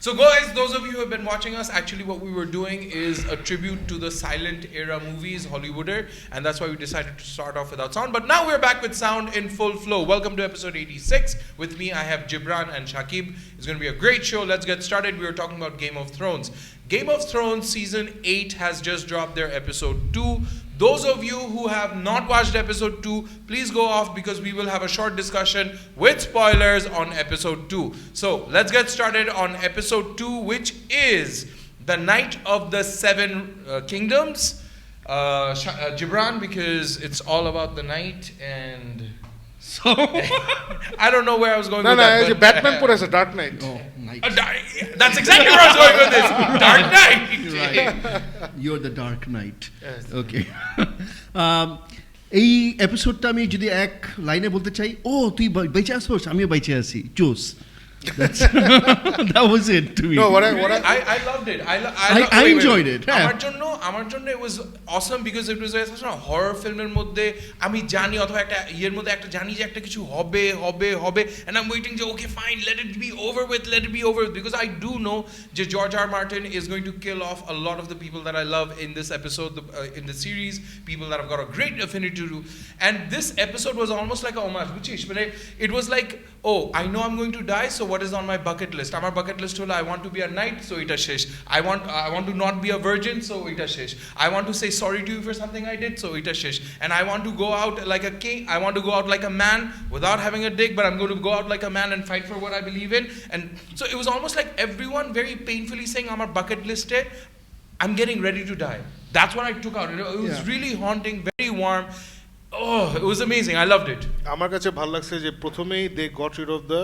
So guys, those of you who have been watching us, actually what we were doing is a tribute to the silent era movies, Hollywooder, and that's why we decided to start off without sound. But now we're back with sound in full flow. Welcome to episode 86. With me, I have Gibran and Shakib. It's going to be a great show. Let's get started. We were talking about Game of Thrones. Game of Thrones Season 8 has just dropped their episode 2. Those of you who have not watched episode 2, please go off because we will have a short discussion with spoilers on episode 2. So let's get started on episode 2, which is the Night of the Seven Kingdoms. Gibran, because it's all about the night and... So I don't know where I was going with that. No, Batman put as a Dark Knight. Oh, night. That's exactly where I was going with this. Dark Knight. Right. You're the Dark Knight. Yes. Okay. এই এপিসোডটা আমি যদি এক লাইনে বলতে চাই, ও তুই বেঁচে আসছিস, আমিও বেঁচে আছি, জোস. That was it to me. No, I loved it. I enjoyed it. আমার জন্য it was awesome because it was a horror filmer মধ্যে আমি জানি অথবা একটা ইয়ের মধ্যে একটা জানি যে একটা কিছু হবে and I'm waiting যে okay fine let it be over with because I do know যে George R. Martin is going to kill off a lot of the people that I love in this episode in the series, people that I've got a great affinity to, and this episode was almost like a homage বুঝছিস মানে it was like oh I know I'm going to die, so what is on my bucket list? আমার bucket list হলো I want to be a knight, so এটা শেষ. I want to not be a virgin, so এটা শেষ. I want to say sorry to you for something I did, so এটা শেষ. And I want to go out like a king. I want to go out like a man without having a dick, but I'm going to go out like a man and fight for what I believe in. And so it was almost like everyone very painfully saying আমার bucket list I'm getting ready to die. That's what I took out. It was really haunting, very warm. Oh, it was amazing. I loved it. আমার কাছে ভালো লাগছে যে প্রথমেই they got rid of the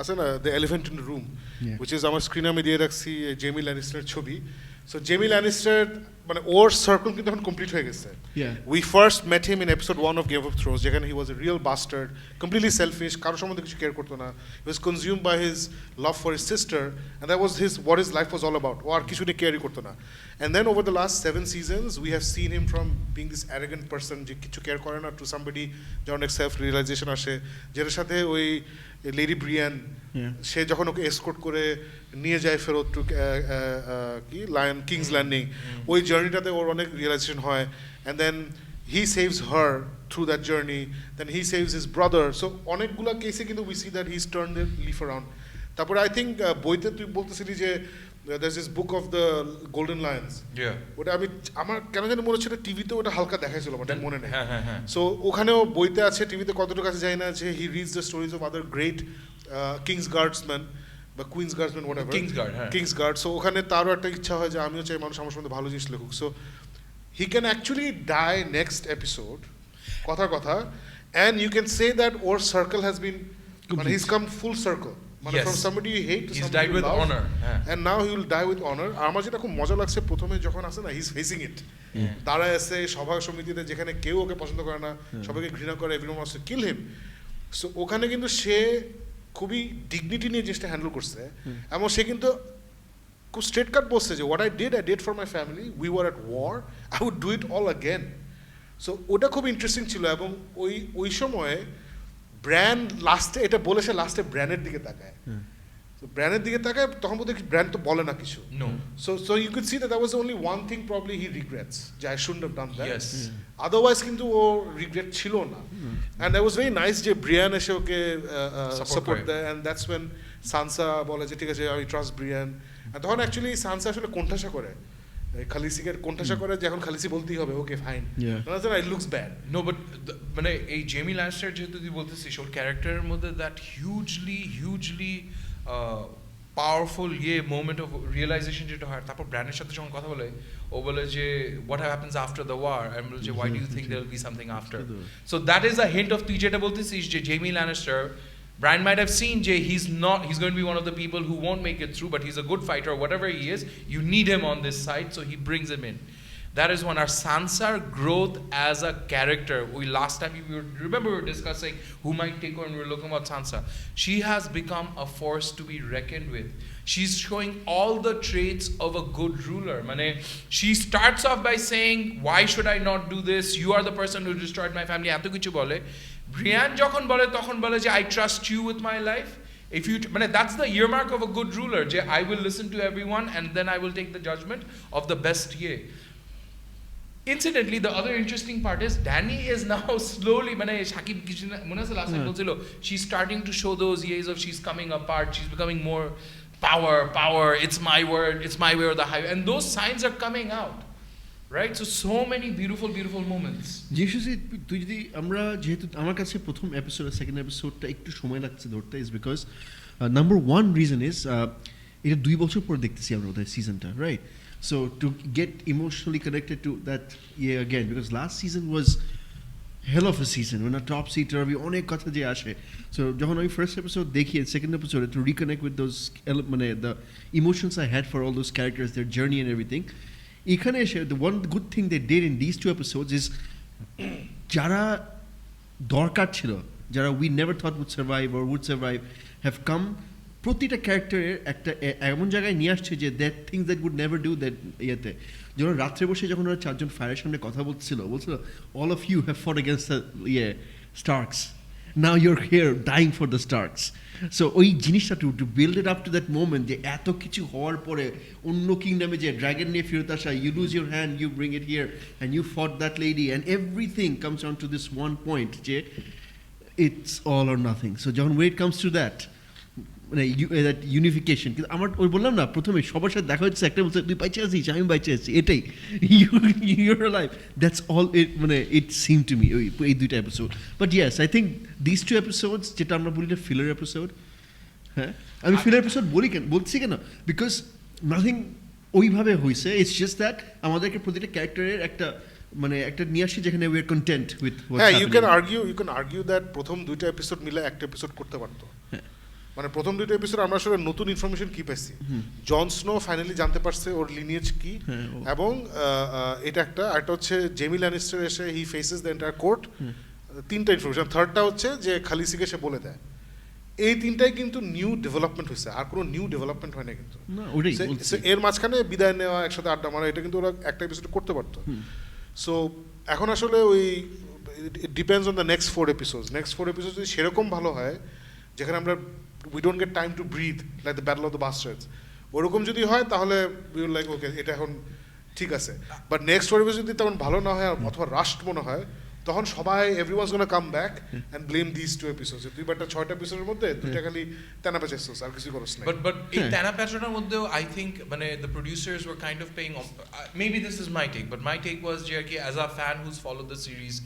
আছে না the elephant in the room, which is আমার স্ক্রিনে আমি দিয়ে রাখছি জেমি ল্যানিস্টারের ছবি. So জেমি ল্যানিস্টার মানে ওর সার্কেল কিন্তু এখন কমপ্লিট হয়ে গেছে. We first met him in episode 1 of Game of Thrones যেখানে he was a real bastard, completely selfish, কারোর সম্বন্ধে কিছু কেয়ার করতো না. He was consumed by his love for his sister, and that was what his life was all about. ও আর কিছু নিয়ে কেয়ারই করতো না. And then over the last 7 seasons we have seen him from being this arrogant person যে কিছু care করে না to somebody যার অনেক সেলফ রিয়েলাইজেশন আসে, যেটার সাথে ওই লেডি ব্রিয়ান সে যখন ওকে এসকর্ট করে নিয়ে যায় ফেরত টু কি লায়ন কিংস ল্যান্ডিং, ওই জার্নিটাতে ওর অনেক রিয়েলাইজেশন হয়, and then he saves her through that journey, then he saves his brother. So অনেকগুলো কেসে কিন্তু we see that his turn the leaf around. তারপরে আই থিঙ্ক বইতে তুই বলতেছিলি যে there's this book of the golden lions. ওটা আমি আমার কেন জানি মনে হচ্ছে টিভিতে ওটা হালকা দেখাইছিল, আমার মনে নেই. সো ওখানেও বইতে আছে, টিভিতে কতটুকু কাছে যায় না, যে he reads the stories of other great kings guardsman বা queens guardsman whatever, kings guard. So ওখানে তারও একটা ইচ্ছা হয় যে আমিও চাই মানুষ আমার সম্বন্ধে ভালো জিনিস লেখুক. So he can actually die next episode, কথা and you can say that ওর সার্কেল হ্যাজ বিন মানে his come full circle. From somebody you hate to he's somebody died you with love, honor, and now he will die with honor. আমার যেটা খুব মজা লাগছে প্রথমে যখন আসে না, he's facing it, দাঁড়ায় আছে সভা সমিতিতে যেখানে কেউ ওকে পছন্দ করে না, সবাইকে ঘৃণা করে, everyone wants to kill him. So ওখানে কিন্তু সে খুবই ডিগনিটি নিয়ে জিনিসটা হ্যান্ডেল করছে, এবং সে কিন্তু খুব স্ট্রেট কাট বলছে যে what I did for my family, we were at war, I would do it all again. So ওটা খুব ইন্টারেস্টিং ছিল, এবং ওই সময়ে ব্র্যান্ড লাস্টে এটা বলে সে লাস্টে ব্র্যান্ডের দিকে তাকায়, ব্র্যান্ডের দিকে তাকায়, তখন বোধহয় ব্র্যান্ড তো বলে না কিছু. So you could see that was only one thing probably he regrets, যে I shouldn't have done that. Otherwise কিন্তু ও রিগ্রেট ছিল না. And that was very nice যে ব্রিয়ান এসে ওকে সাপোর্ট দেয়, and that's when সানসা বলে যে ঠিক আছে I trust ব্রিয়ান, and তখন অ্যাকচুয়ালি সানসা আসলে কোণঠাসা করে খালিসিকে কোণঠাসা করে যে এখন খালিসি বলতেই হবে okay fine, it looks bad. No, but মানে এই জেমি ল্যানিস্টার যেহেতু তুই বলতেছিস ওর ক্যারেক্টারের মধ্যে that hugely powerful moment of realization যেটা হয়, তারপর ব্র্যান্ডের সাথে যখন কথা বলে ও বলে যে what happens after the war, আমি বলছি why do you think there will be something after. So that is a hint of তুই যেটা বলতেছিস যে Jamie Lannister, Brian might have seen Jay, he's going to be one of the people who won't make it through, but he's a good fighter, whatever he is, you need him on this side, so he brings him in. That is one. Our Sansa growth as a character, last time remember we were discussing who might take over, and we were looking about Sansa. She has become a force to be reckoned with. She's showing all the traits of a good ruler. She starts off by saying, why should I not do this? You are the person who destroyed my family. এত কিছু বলে, Brian যখন বলে তখন বলে যে I trust you with my life. if you that's the earmark of a good ruler je I will listen to everyone and then I will take the judgment of the best ye. Incidentally, the other interesting part is Danny is now slowly Shakib mone ache last time bolchilo she's starting to show those years of she's coming apart, she's becoming more power, it's my way or the highway, and those signs are coming out, right? So many beautiful moments. জিনিসটা তুই যদি আমরা যেহেতু আমার কাছে প্রথম episode আর second এপিসোডটা একটু সময় লাগছে ধরতে is because number one reason is এটা 2 বছর পর দেখতেছি আমরা ওদের সিজনটা, right? So to get emotionally connected to that ইয়ে again, because last season was hell of a season when a top seater আমি অনেক কথা যে আসে। সো যখন আমি ফার্স্ট এপিসোড দেখি সেকেন্ড এপিসোডে to reconnect with those the emotions I had for all those characters their journey and everything, এখানে এসে the one good thing they did in this 2 episodes is যারা দরকার ছিল, যারা we never thought would survive or would survive have come, প্রতিটা ক্যারেক্টারের একটা এমন জায়গায় নিয়ে আসছে যে that things that would never do that ইয়েতে। যখন রাত্রে বসে যখন ওরা 4জন ফায়ারের সামনে কথা বলছিল all of you have fought against the Starks, now you're here dying for the Starks. So ওই জিনিসটা to build it up to that moment যে এত কিছু হওয়ার পরে অন্য কিংডমে যে ড্র্যাগন নিয়ে ফেরত আসা, you lose your hand, you bring it here and you fought that lady and everything comes on to this one point যে it's all or nothing. So যখন wait comes to that that unification, কিন্তু আমার ওই বললাম না প্রথমে সবার সাথে দেখা হচ্ছে একটা বলছে তুই বাইচে আছিস আমি বাইচে আছি, এটাই your life, that's all it seem to me এই 2টা episode. But yes I think this 2 episodes যেটা আমরা বলি না ফিলার এপিসোড, হ্যাঁ আমি ফিলার এপিসোড বলছি কেন, বিকজ নাথিং ওইভাবে হয়েছে, ইটস জাস্ট দ্যাট আমাদেরকে প্রতিটা ক্যারেক্টারের একটা একটা নিয়ে আসি যেখানে উই আর কন্টেন্ট উইথ। হ্যাঁ, ইউ ক্যান আর্গিউ দ্যাট প্রথম 2টা এপিসোড মিলে একটা এপিসোড করতে পারতো। প্রথম 2টা এপিসোড আমরা আসলে নতুন ইনফরমেশন কি পাইছি, জন স্নো ফাইনালি জানতে পারছে ওর লিনিয়েজ কি, এবং এটা একটা হচ্ছে জেমি ল্যানিস্টার এসে হি ফেসেস দ্য এন্টায়ার কোর্ট, 3টা ইনফরমেশন। থার্ডটা হচ্ছে যে খালিসিকে সে বলে দেয়। এই 3টাই কিন্তু নিউ ডেভেলপমেন্ট হয়েছে, আর কোনো নিউ ডেভেলপমেন্ট হয় না কিন্তু। এর মাঝখানে বিদায় নেওয়া, একসাথে আড্ডা মারা, এটা কিন্তু ওরা একটা এপিসোড করতে পারতো। সো এখন আসলে ওই it depends on the next 4 episodes। Next 4 episodes যদি সেরকম ভালো হয় যেখানে আমরা we don't get time to breathe like the battle of the bastards, ওরকম যদি হয় তাহলে we will like okay এটা এখন ঠিক আছে। বাট নেক্সট 4 episodes যদি তেমন ভালো না হয় অথবা রাস্ট মনে হয়, তখন সবাই everyone's gonna come back and blame these 2 episodes। তুই বাট 6টা এপিসোডের মধ্যে 2টা খালি টানা পেঁচাইছিস, আর কিছু করছ না। But এই টানা পেঁচানোর মধ্যেও I think the producers were kind of paying off. Maybe this is my take, but my take was যে as a fan who's followed the series,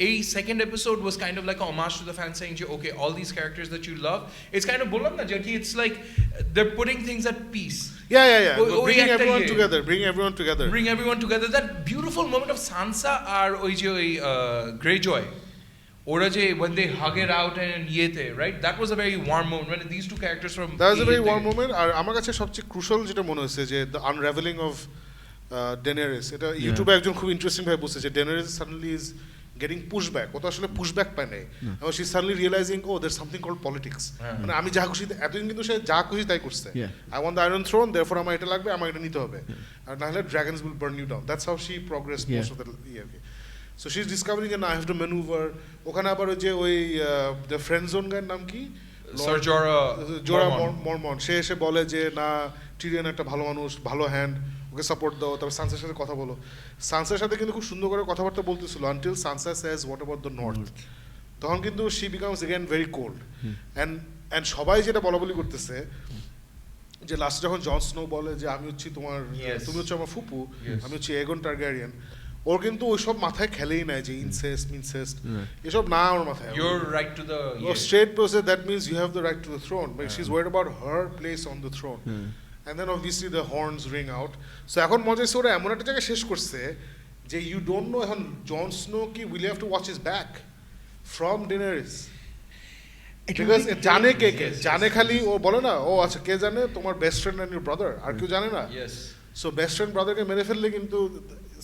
a second episode was kind of like a homage to the fans saying okay, all these characters that you love, it's kind of bolam na jaki, it's like they're putting things at peace. Yeah. Bring everyone together. That beautiful moment of Sansa আর ওই যে ওই Greyjoy, ওরা যে when they hug it out and yete, right? That was a very warm moment when these 2 characters from that was a very warm moment. আর আমার কাছে সবচেয়ে crucial যেটা মনে হয়েছে যে the unraveling of Daenerys, এটা ইউটিউবে একজন খুব ইন্টারেস্টিং ভাবে বলছে যে Daenerys suddenly is getting pushback, ও তো আসলে পুশব্যাক পায় নাই, এবং she suddenly realizing oh there's something called politics, আমি যা খুশি, এতদিন কিন্তু সে যা খুশি তাই করছে, I want the Iron Throne, therefore আমার এটা লাগবে, আমার এটা নিতে হবে, আর না হলে dragons will burn you down. That's how she progressed most of the year. So she's discovering and I have to maneuver. ওখানে আবার ওই যে ওই the friend zone গায়ের নাম কি, Sir Jorah Mormont, সে এসে বলে যে না টিরিয়ন একটা ভালো মানুষ, ভালো হ্যান্ড, ওকে সাপোর্ট দাও, তারপর সানসার সাথে কথা বলো। সানসার সাথে কিন্তু খুব সুন্দর করে কথাবার্তা বলতেছিল until Sansa says what about the north, তখন কিন্তু she becomes again very cold. And সবাই যেটা বলাবলি করতেছে যে লাস্ট যখন জন স্নো বলে যে আমি হচ্ছি তোমার, তুমি হচ্ছে আমার ফুপু, আমি হচ্ছি এগন টারগ্যারিয়ান, ওর কিন্তু ওইসব মাথায় খেলেই নাই যে ইনসেস্ট এসব না, ওর মাথায় you're right to the straight process, that means you have the right to the throne, but she's worried about her place on the throne. And then obviously the horns ring out. So এখন মজা হচ্ছে ওরা এমন একটা জায়গায় শেষ করছে যে ইউ ডোন্ট নো এখন জন স্নো কি will have to watch his back from Daenerys, because জানে কে জানে, খালি ও বলে না ও আচ্ছা কে জানে, তোমার best friend and your brother, আর কেউ জানে না। সো বেস্ট ফ্রেন্ড ব্রাদারকে মেরে ফেললে কিন্তু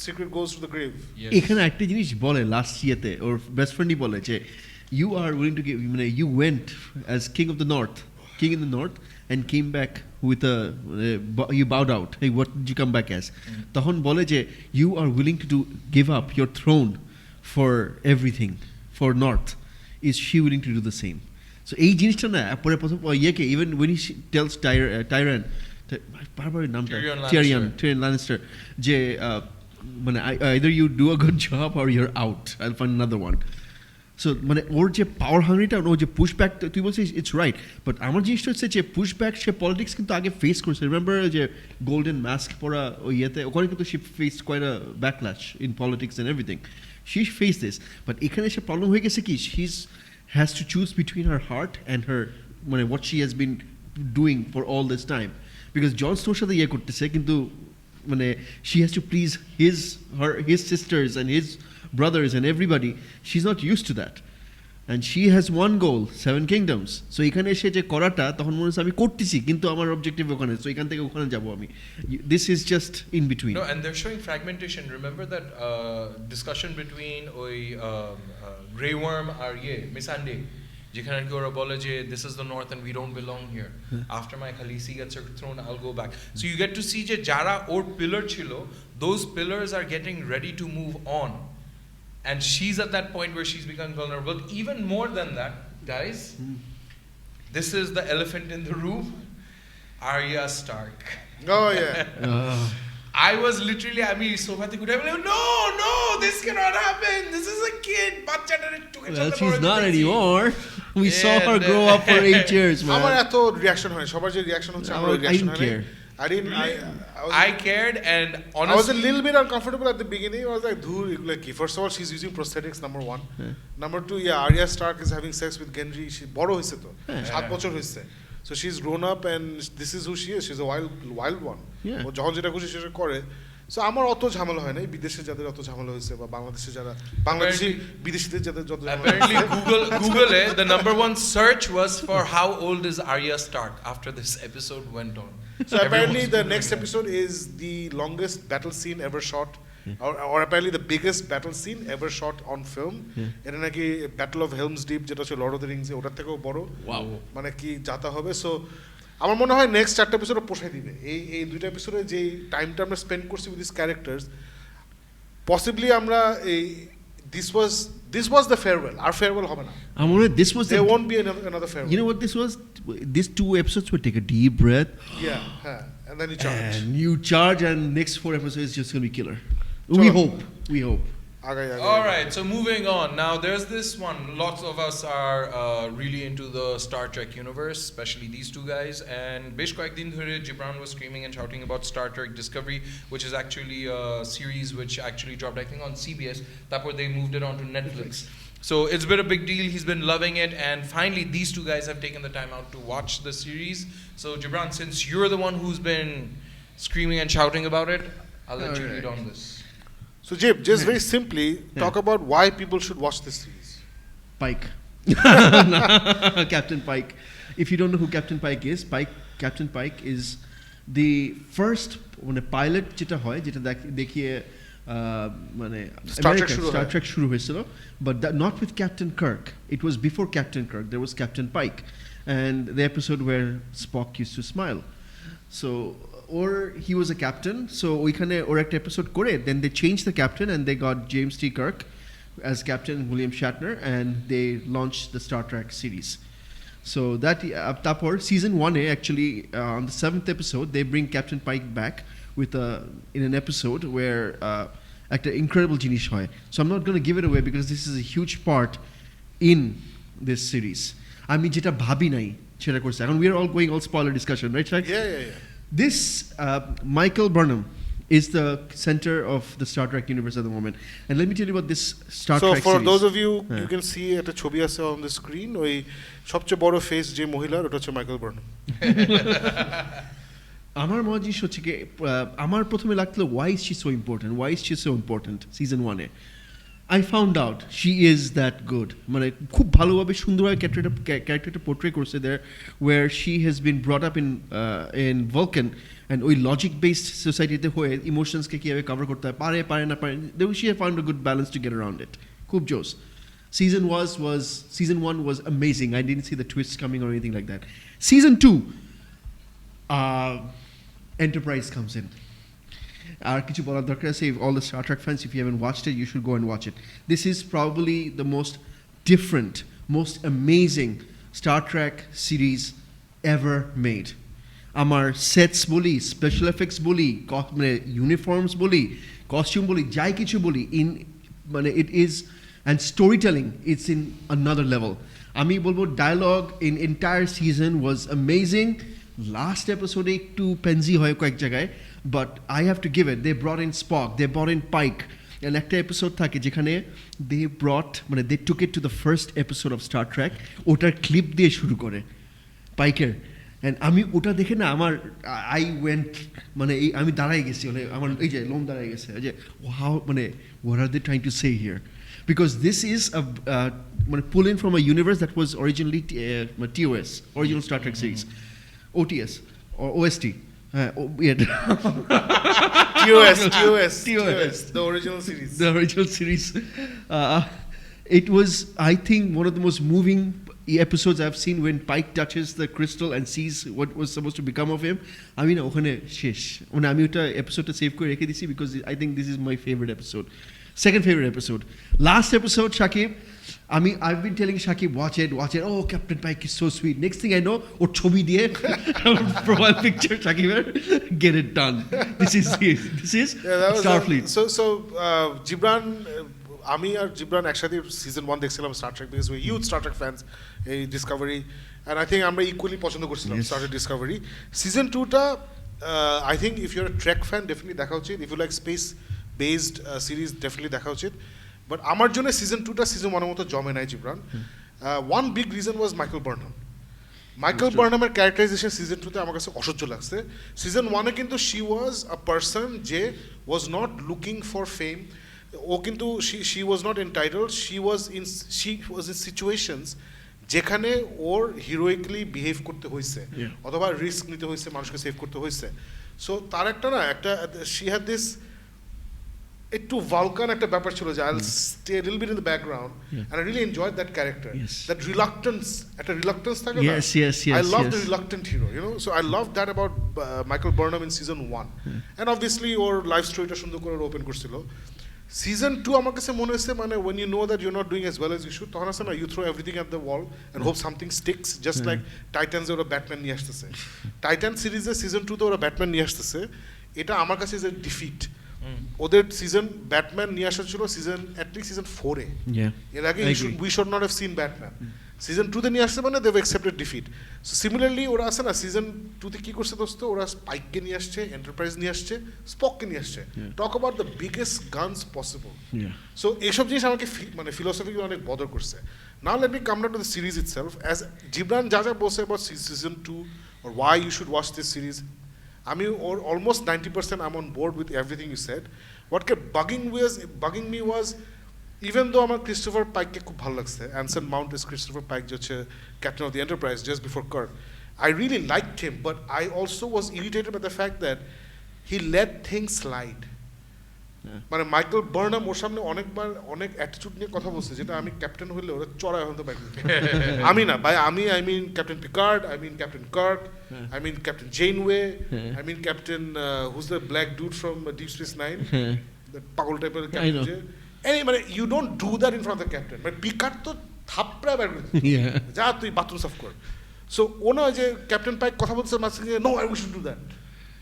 secret goes to the grave. এখানে একটা জিনিস বলে লাস্ট ইয়েতে ওর বেস্ট ফ্রেন্ডই বলে যে you are willing to give, you went as king in the north and came back with you bowed out, hey what did you come back as, তখন বলে যে you are willing to give up your throne for everything for north, is she willing to do the same? So এই জিনিসটা না পরে প্রথম ইয়েকে even when he tells Tyrion বারবার নামটা Tyrion Tyrion Lannister যে মানে either you do a good job or you're out, I'll find another one. So মানে ওর যে পাওয়ার হাংরিটা ওর যে পুশব্যাক তুই বলছিস ইটস রাইট বাট আমার জিনিসটা হচ্ছে যে পুশব্যাক সে পলিটিক্স কিন্তু আগে ফেস করছে রিমেম্বার যে গোল্ডেন মাস্ক পরা ওই ইয়েতে ওখানে কিন্তু she face quite a backlash in politics and everything she face this but এখানে সে প্রবলেম হয়ে গেছে কি she has to choose between her heart and her মানে what she has been doing for all this time because Jon স্নোর সাথে ইয়ে করতেছে কিন্তু মানে she has to please his sisters and his brothers and everybody, she's not used to that. And she has one goal, 7 kingdoms. So এখানে এসে যে করাটা তখন মনে হচ্ছে আমি করতেছি কিন্তু আমার অবজেক্টিভ ওখানে সো এখান থেকে ওখানে যাব আমি this is just in between. No, and they're showing fragmentation. Remember that discussion between Grey Worm R Missandei যেখানে আর কি ওরা বলে যে this is the north and we don't belong here. After my Khaleesi gets her throne, I'll go back. So you get to see যে যারা ওর pillar ছিল, those pillars are getting ready to move on. And she's at that point where she's becoming vulnerable. But even more than that, guys, this is the elephant in the room, Arya Stark. Oh yeah. I was literally, sofa te kutai bole, no, this cannot happen. This is a kid. Well, she's not anymore. We saw her grow up for 8 years, man. আমার এত reaction হয় সবার যে reaction হচ্ছে আমার reaction হয় I cared and honestly I was a little bit uncomfortable at the beginning. I was like, like first of all, she's using prosthetics, number 1. Number 2, Arya Stark is having sex with Gendry. She বড় হইছে তো 7 বছর হইছে. So she's grown up and this is who she is. She's a wild one. ও যখন যেটা খুশি সেটা করে. সো আমার অত ঝামেলা হয় না এই বিদেশে যাদের অত ঝামেলা হয়েছে বা বাংলাদেশে যারা বাংলাদেশি বিদেশিদের যাদের যত apparently Google the number 1 search was for how old is Arya Stark after this episode went on. So apparently the next episode is the longest battle scene ever shot or apparently the biggest battle scene ever shot on film. এটা নাকি battle of হেলমস deep যেটা হচ্ছে Lord of the Rings ওটার থেকেও বড় মানে কি যাতা হবে সো আমার মনে হয় নেক্সট 4টা এপিসোড পোষাই দিবে এই 2টা এপিসোডে যে টাইমটা আমরা স্পেন্ড করছি উইথ দিস ক্যারেক্টার্স পসিবলি আমরা এই this was the farewell. Our farewell হবে না this was there won't be another farewell. You know what this was? These 2 episodes would take a deep breath. And then you charge and next 4 episodes is just going to be killer. We hope. All right, so moving on. Now there's this one. Lots of us are really into the Star Trek universe, especially these 2 guys. And besh koyekdin dhore Gibran was screaming and shouting about Star Trek Discovery, which is actually a series which actually dropped, I think, on CBS. Tapor they moved it on to Netflix. So it's been a big deal. He's been loving it, and finally these 2 guys have taken the time out to watch the series. So Gibran, since you're the one who's been screaming and shouting about it, I'll let you lead on this. So Jib, just very simply talk about why people should watch this series. Pike. Captain Pike. If you don't know who Captain Pike is, Captain Pike is the first when a pilot যেটা হয় যেটা দেখিয়ে মানে Star Trek শুরু হয়েছিল but not with Captain Kirk. It was before Captain Kirk. There was Captain Pike and the episode where Spock used to smile. So or he was a captain so ওইখানে ওর একটা episode করে then they changed the captain and they got James T. Kirk as Captain William Shatner and they launched the Star Trek series. So that tapor season 1 actually on the 7th episode they bring Captain Pike back with in an episode where একটা incredible জিনিস হয়. So I'm not going to give it away because this is a huge part in this series. আমি যেটা ভাবি নাই সেটা করছে এখন we are all going all spoiler discussion right? Yeah. This Michael Burnham is the center of the Star Trek universe at the moment. And let me tell you about this Star Trek series. So for those of you, you can see একটা ছবি আছে on the screen. ওই সবচেয়ে বড় face যে মহিলা ওটা হচ্ছে মাইকেল বার্নাম। আমার মনে হচ্ছে কি আমার প্রথমে লাগলো why is she so important season 1 I found out she is that good মানে খুব ভালোভাবে সুন্দরভাবে ক্যারেক্টারটা পোর্ট্রে করছে there where she has been brought up in Vulcan and ওই লজিক বেসড সোসাইটিতে হয়ে ইমোশনসকে কিভাবে কভার করতে হয় পারে না she found a good balance to get around it খুব জোস season 1 was amazing I didn't see the twists coming or anything like that season 2 Enterprise comes in আর কিছু বলার দরকার আছে all the Star Trek fans if you haven't watched it you should go and watch it this is probably the most different most amazing Star Trek series ever made. আমার sets বলি, special effects বলি, মানে uniforms বলি, costume বলি, যাই কিছু বলি, in মানে it is and storytelling it's in another level. আমি বলবো dialogue in entire season was amazing. Last এপিসোডে একটু পেনজি হয় কয়েক জায়গায়, but I have to give it, they brought in Spock, they brought in Pike. And একটা episode থাকে যেখানে দে ব্রট মানে they took it to the first episode of Star Trek, ওটার ক্লিপ দিয়ে শুরু করে পাইকের। অ্যান্ড আমি ওটা দেখে না আমার আই ওয়েন্ট মানে এই আমি দাঁড়াই গেছি, মানে আমার এই যে লোম দাঁড়াই গেছে যে হাউ মানে what are they trying to say here, because this is মানে pull in from a universe that was originally TOS, original Star Trek series, OTS or OST. TOS, the original series. The original series. It was, I think, one of the most moving episodes I've seen when Pike touches the crystal and sees what was supposed to become of him. I mean, ওখানে শেষ মানে আমি ওটা এপিসোডটা save করে রেখে দিছি because I think this is my favorite episode. Second favorite episode. Last episode, Shakib. I've been telling Shakib, watch it. Oh, Captain Pike is so sweet. Next thing I know, ওর ছবি দিয়ে profile picture Shakib, get it done. This is Starfleet. So Gibran, আমি আর জিবরান একসাথে season 1 দেখছিলাম Star Trek, because we huge Star Trek fans এই Discovery, and I think আমরা equally পছন্দ করছিলাম Star Trek Discovery. Season 2টা I think if your Trek fan definitely দেখা উচিত, if you like space based series definitely দেখা উচিত। But আমার জন্য সিজন 2টা সিজন 1-এর মতো জমে নাই জিবরান। ওয়ান বিগ রিজন ওয়াজ মাইকেল বার্নামের ক্যারেক্টারাইজেশন সিজন 2তে আমার কাছে অসহ্য লাগছে। সিজন 1-এ কিন্তু শি ওয়াজ আ পার্সন যে was not looking for fame, ও কিন্তু she was not entitled, she was in situations যেখানে ওর হিরোইকলি বিহেভ করতে হয়েছে অথবা রিস্ক নিতে হয়েছে, মানুষকে সেভ করতে হয়েছে। সো তার একটা she had this একটু ভালকান একটা ব্যাপার ছিল যে I'll stay a little bit in the background, and I really enjoyed that character, that reluctance, একটা reluctance থাকে না, I love the reluctant hero, you know, so I love that about Michael Burnham in season 1, and obviously or life স্টোরিটা সুন্দর করে open করছিল। Season 2 আমার কাছে মনে হয়েছে মানে when you know that you're not doing as well as you should, তখন আছে না you throw everything at the wall and hope something sticks, just like Titans ওরা ব্যাটম্যান নিয়ে আসতেছে, টাইটান সিরিজে সিজন 2 তে ওরা ব্যাটম্যান নিয়ে আসতেছে, এটা আমার কাছে যে ডিফিট। ওদের সিজন ব্যাটম্যান নিয়ে আসা ছিল সিজন অ্যাটলিস্ট সিজন 4-এ, এর আগে we should not have seen Batman. Season 2-তে নিয়ে আসছে মানে they've accepted defeat. So similarly ওরা আছে না সিজন 2-তে কি করছে দোস্ত, ওরা স্পাইককে নিয়ে আসছে, এন্টারপ্রাইজ নিয়ে আসছে, স্পককে নিয়ে আসছে, talk about the biggest guns possible. So এইসব জিনিস আমাকে মানে ফিলোসফিক্যালি অনেক বদর করছে। Now let me come down to the series itself. As Jibran যা বলছে about season 2 or why you should watch this series, আমি ওর almost 90% I'm on board with everything you said. What kept bugging me was even though আমার Christopher পাইককে খুব ভালো লাগছে, Anson Mount is Christopher পাইক যে হচ্ছে captain of the enterprise just before Kirk, I really liked him, but I also was irritated by the fact that he let things slide. মানে Michael Barnum ওর সামনে অনেকবার অনেক attitude নিয়ে কথা বলছে, যেটা আমি ক্যাপ্টেন হইলে ওরা চড়ায় হতে পারি। আমি না ভাই, I mean captain Piccard, I mean captain Kirk, I mean captain Janeway, I mean captain who's the black dude from Deep Space Nine, the পাগল টাইপের ক্যাপ্টেন। মানে you don't do that in front of the captain. মানে Piccard তো থাপড়া বের করে যা তুই bathroom সাফ কর। সো ও না যে ক্যাপ্টেন পাইক কথা বলছে মাঝখানে, no I we should do that,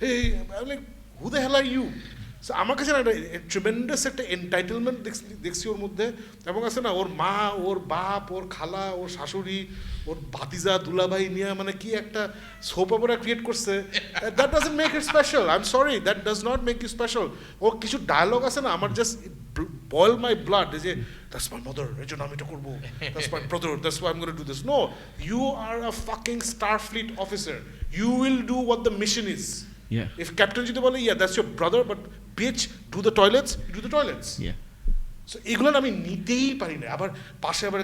hey I'm like who the hell are you? So আমার কাছে না একটা ট্রিমেন্ডাস একটা এন্টাইটেলমেন্ট দেখছি ওর মধ্যে, এবং আছে না ওর মা, ওর বাপ, ওর খালা, ওর শাশুড়ি, ওর ভাতিজা দুলাভাই নিয়ে মানে কি একটা সোপ অপেরা ক্রিয়েট করছে। That doesn't make it special, I am sorry, that does not make you special. ওর কিছু ডায়লগ আছে না আমার জাস্ট boil my blood, যে that's my mother, এই জন্য আমি এটা করবো, that's my brother, that's why I'm going to do this. No, you are a fucking Starfleet officer, you will do what the mission is. If captain যদি বলে yeah that's your brother but bitch do the toilets, you do the toilets. So এগুলো আমি নিতেই পারি না। আবার পাশে আবার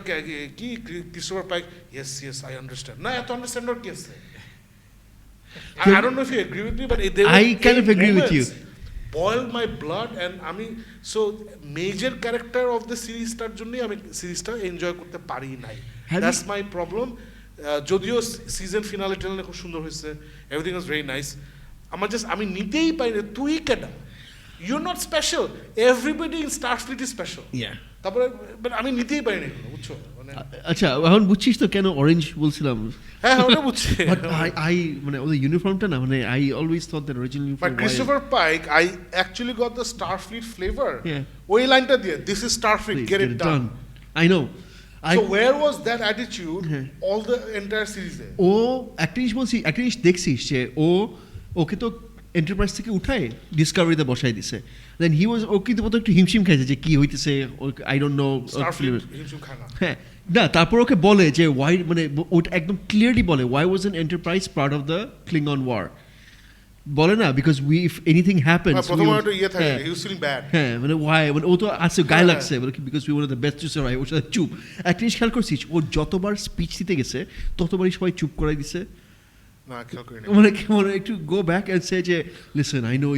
কি Christopher Pike, yes I understand, না এত আন্ডারস্ট্যান্ডার কি আছে? I don't know if you agree with me, but I kind of agree with you. Boiled my blood, and আমি so major character of the সিরিজটার জন্যই আমি সিরিজটা এনজয় করতে পারি নাই, দ্যাটস মাই প্রবলেম। যদিও সিজন ফিনালে খুব সুন্দর হয়েছে, এভরিথিং ওয়াজ ভেরি নাইস, আমি নিতেই পারি না। তুই কেডা? you're not special, everybody in Starfleet is special. Yeah. তারপরে but আমি নিতেই পারি না এগুলো, বুঝছো মানে আচ্ছা এখন বুঝছিস তো কেন অরেঞ্জ বলছিলাম হ্যাঁ ওটা বুঝছি বাট আই মানে ওই ইউনিফর্মটা না মানে I always thought that original But Christopher Pike, I actually got the Starfleet flavor. Yeah. ওই লাইনটা দিয়ে, this is Starfleet, get it done. I know. So where was that attitude all the entire series? ও একটা জিনিস বলছি, একটা জিনিস দেখছিস যে ওকে তো এন্টারপ্রাইজ থেকে উঠায় ডিসকভারিতে বসাই দিছে, দেন হি ওয়াজ ও কিন্তু প্রথম একটু হিমশিম খাইছে যে কি হইতেছে, আই ডোন্ট নো Starfleet, হিমশিম খানা। হ্যাঁ না, তারপর ওকে বলে যে ওয়াই মানে ওটা একদম ক্লিয়ারলি বলে why was an Enterprise part of the Klingon war, বলে না because we if anything happens প্রথম একটা ইয়ে থাকে, he was feeling bad. হ্যাঁ মানে ওয়াই মানে ও তো আছে গায়ে লাগছে বলে because we want the best to survive, ওর সাথে চুপ। একটা জিনিস খেয়াল করছিস ও যতবার স্পিচ দিতে গেছে ততবারই সবাই চুপ করাই দিছে, না খেয়াল করিনি। মানে একটু গো ব্যাক এন্ড সে যে listen I know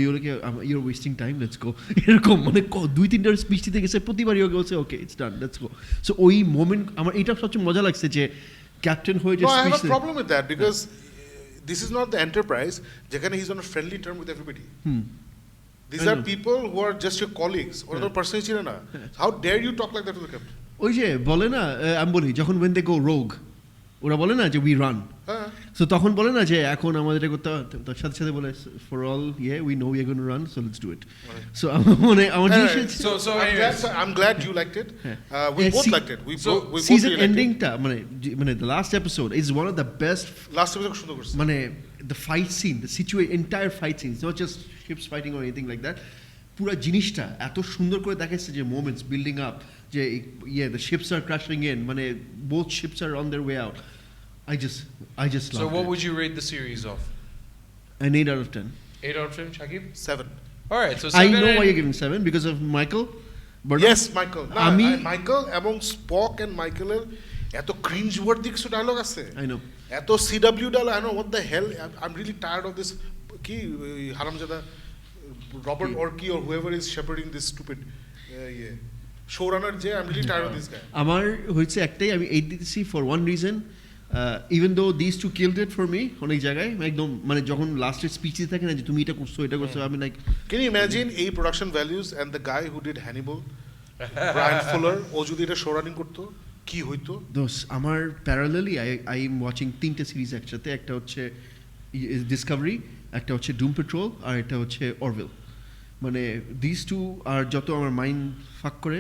your wasting time, let's go, এরকম মানে 2-3টার স্পিচ দিতে গেছে প্রতিবারই ওকে বলছে okay it's done let's go. So ওই মোমেন্ট আমার এটা সবচেয়ে মজা লাগছে যে ক্যাপ্টেন হয়ে যে No, I have speech a problem with that because this is not the Enterprise যেখানে he's on a friendly term with everybody. These I are know. people who are just your colleagues. ওরা তো personally ছিল না। How dare you talk like that to the captain? ওই যে বলে না আমি বলি যখন when they go rogue ওরা বলে না যে উই রান, হ্যাঁ। সো তখন বলে না যে এখন আমাদের এটা করতে হবে, তার সাথে সাথে বলে ফর অল ইয়ে we know we are gonna run so let's do it. So মানে আমার জিনিস So anyways, I'm glad you liked it. We both liked it. We both season really liked it. এন্ডিংটা মানে the last episode is one of the best, Last episode সুন্দর করছে। মানে the fight scene, the entire fight scene, it's not just ships fighting or anything like that, পুরো জিনিসটা এত সুন্দর করে দেখাচ্ছে যে মোমেন্টস বিল্ডিং আপ যে the ships are crashing in, মানে both ships are on their way out. I just love so what it. would you rate the series of? An 8 out of 10. 8 out of 10, Shakib? 7. All right, so I 7 know and- why you're giving 7 because of Michael. But Yes, Michael. না, Michael এবং Spock and Michael এর এত cringe worthy কিছু dialogue আছে। I know. এত CW dialogue, I know what the hell, I'm really tired of this কি হারামজাদা Robert Orci or whoever is shepherding this stupid showrunner যে I'm really tired of this guy. আমার হয়েছে একটাই, আমি 8 দিতেছি for one reason, even though these two killed it for me অনেক জায়গায় একদম মানে যখন লাস্টের স্পিচে থাকে না যে তুমি এটা করছো এটা করছো, আমি লাইক Can you imagine এই production values and the guy who did Hannibal, Brian Fuller, ও যদি এটা showrunning করতো কি হইতো? দোস আমার প্যারালালি আই এম ওয়াচিং 3টে সিরিজ একসাথে, একটা হচ্ছে ডিসকভারি, একটা হচ্ছে ডুম পেট্রোল, আর একটা হচ্ছে অরভিল। মানে দিস টু আর যত আমার মাইন্ড ফাক করে,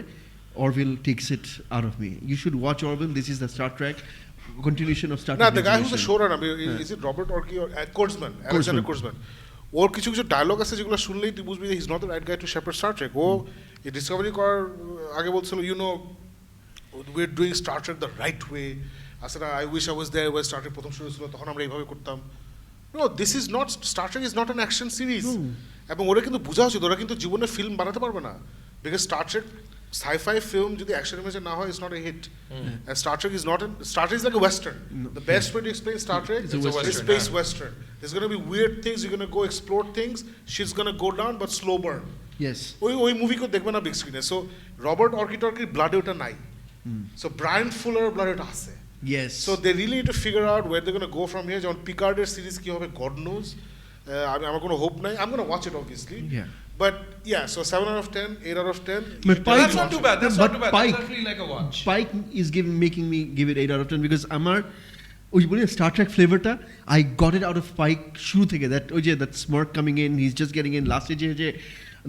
Orville takes it out of me. You should watch Orville, this is the Star Trek continuation of Star না, Trek. the guy who's the showrunner, is it Robert Orci or Kurtzman? Alexander Kurtzman. ওর কিছু কিছু dialogue আছে যেগুলো শুনলেই তুই বুঝবি যে he's not the right guy to shepherd Star Trek. ও এই ডিসকভারি করার আগে বলছিল we're doing Star Trek the right way. আসলে I wish I was there when Star Trek প্রথম শুরু ছিল, তখন আমরা এইভাবে করতাম। No, this is not, Star Trek is not an action series. এবং ওরা কিন্তু বোঝা উচিত ওরা কিন্তু জীবনে ফিল্ম বানাতে পারবে না, because Star Trek sci-fi film যদি অ্যাকশন ইমেজে না হয়, it's not a hit. And Star Trek is not Star Trek is like a western. The best way to explain Star Trek It's a is western, space western. There's going to be weird things, you're going to go explore things, shit's going to go down but slow burn. Yes. ওই movie কেউ দেখবে না big স্ক্রিনে। So Robert অর্কিটর্কির ব্লাডে ওটা নাই, so Brian fuller ব্লাডে ওটা আছে। Yes. So they really need to figure out where they're going to go from here. যেমন পিকার্ডের সিরিজ কি হবে God knows. আমার কোনো হোপ নাই। I'm going to watch it obviously. Yeah. But yeah, so 7 out of 10, 8 out of 10. But You Pike- That's not too bad. That's But not too bad. Pike- That's actually like a watch. Pike is making me give it 8 out of 10 because আমার ওই বলি Star Trek ফ্লেভারটা I got it out of Pike শুরু থেকে, that ওই যে that smart coming in, he is just getting in, লাস্টে যে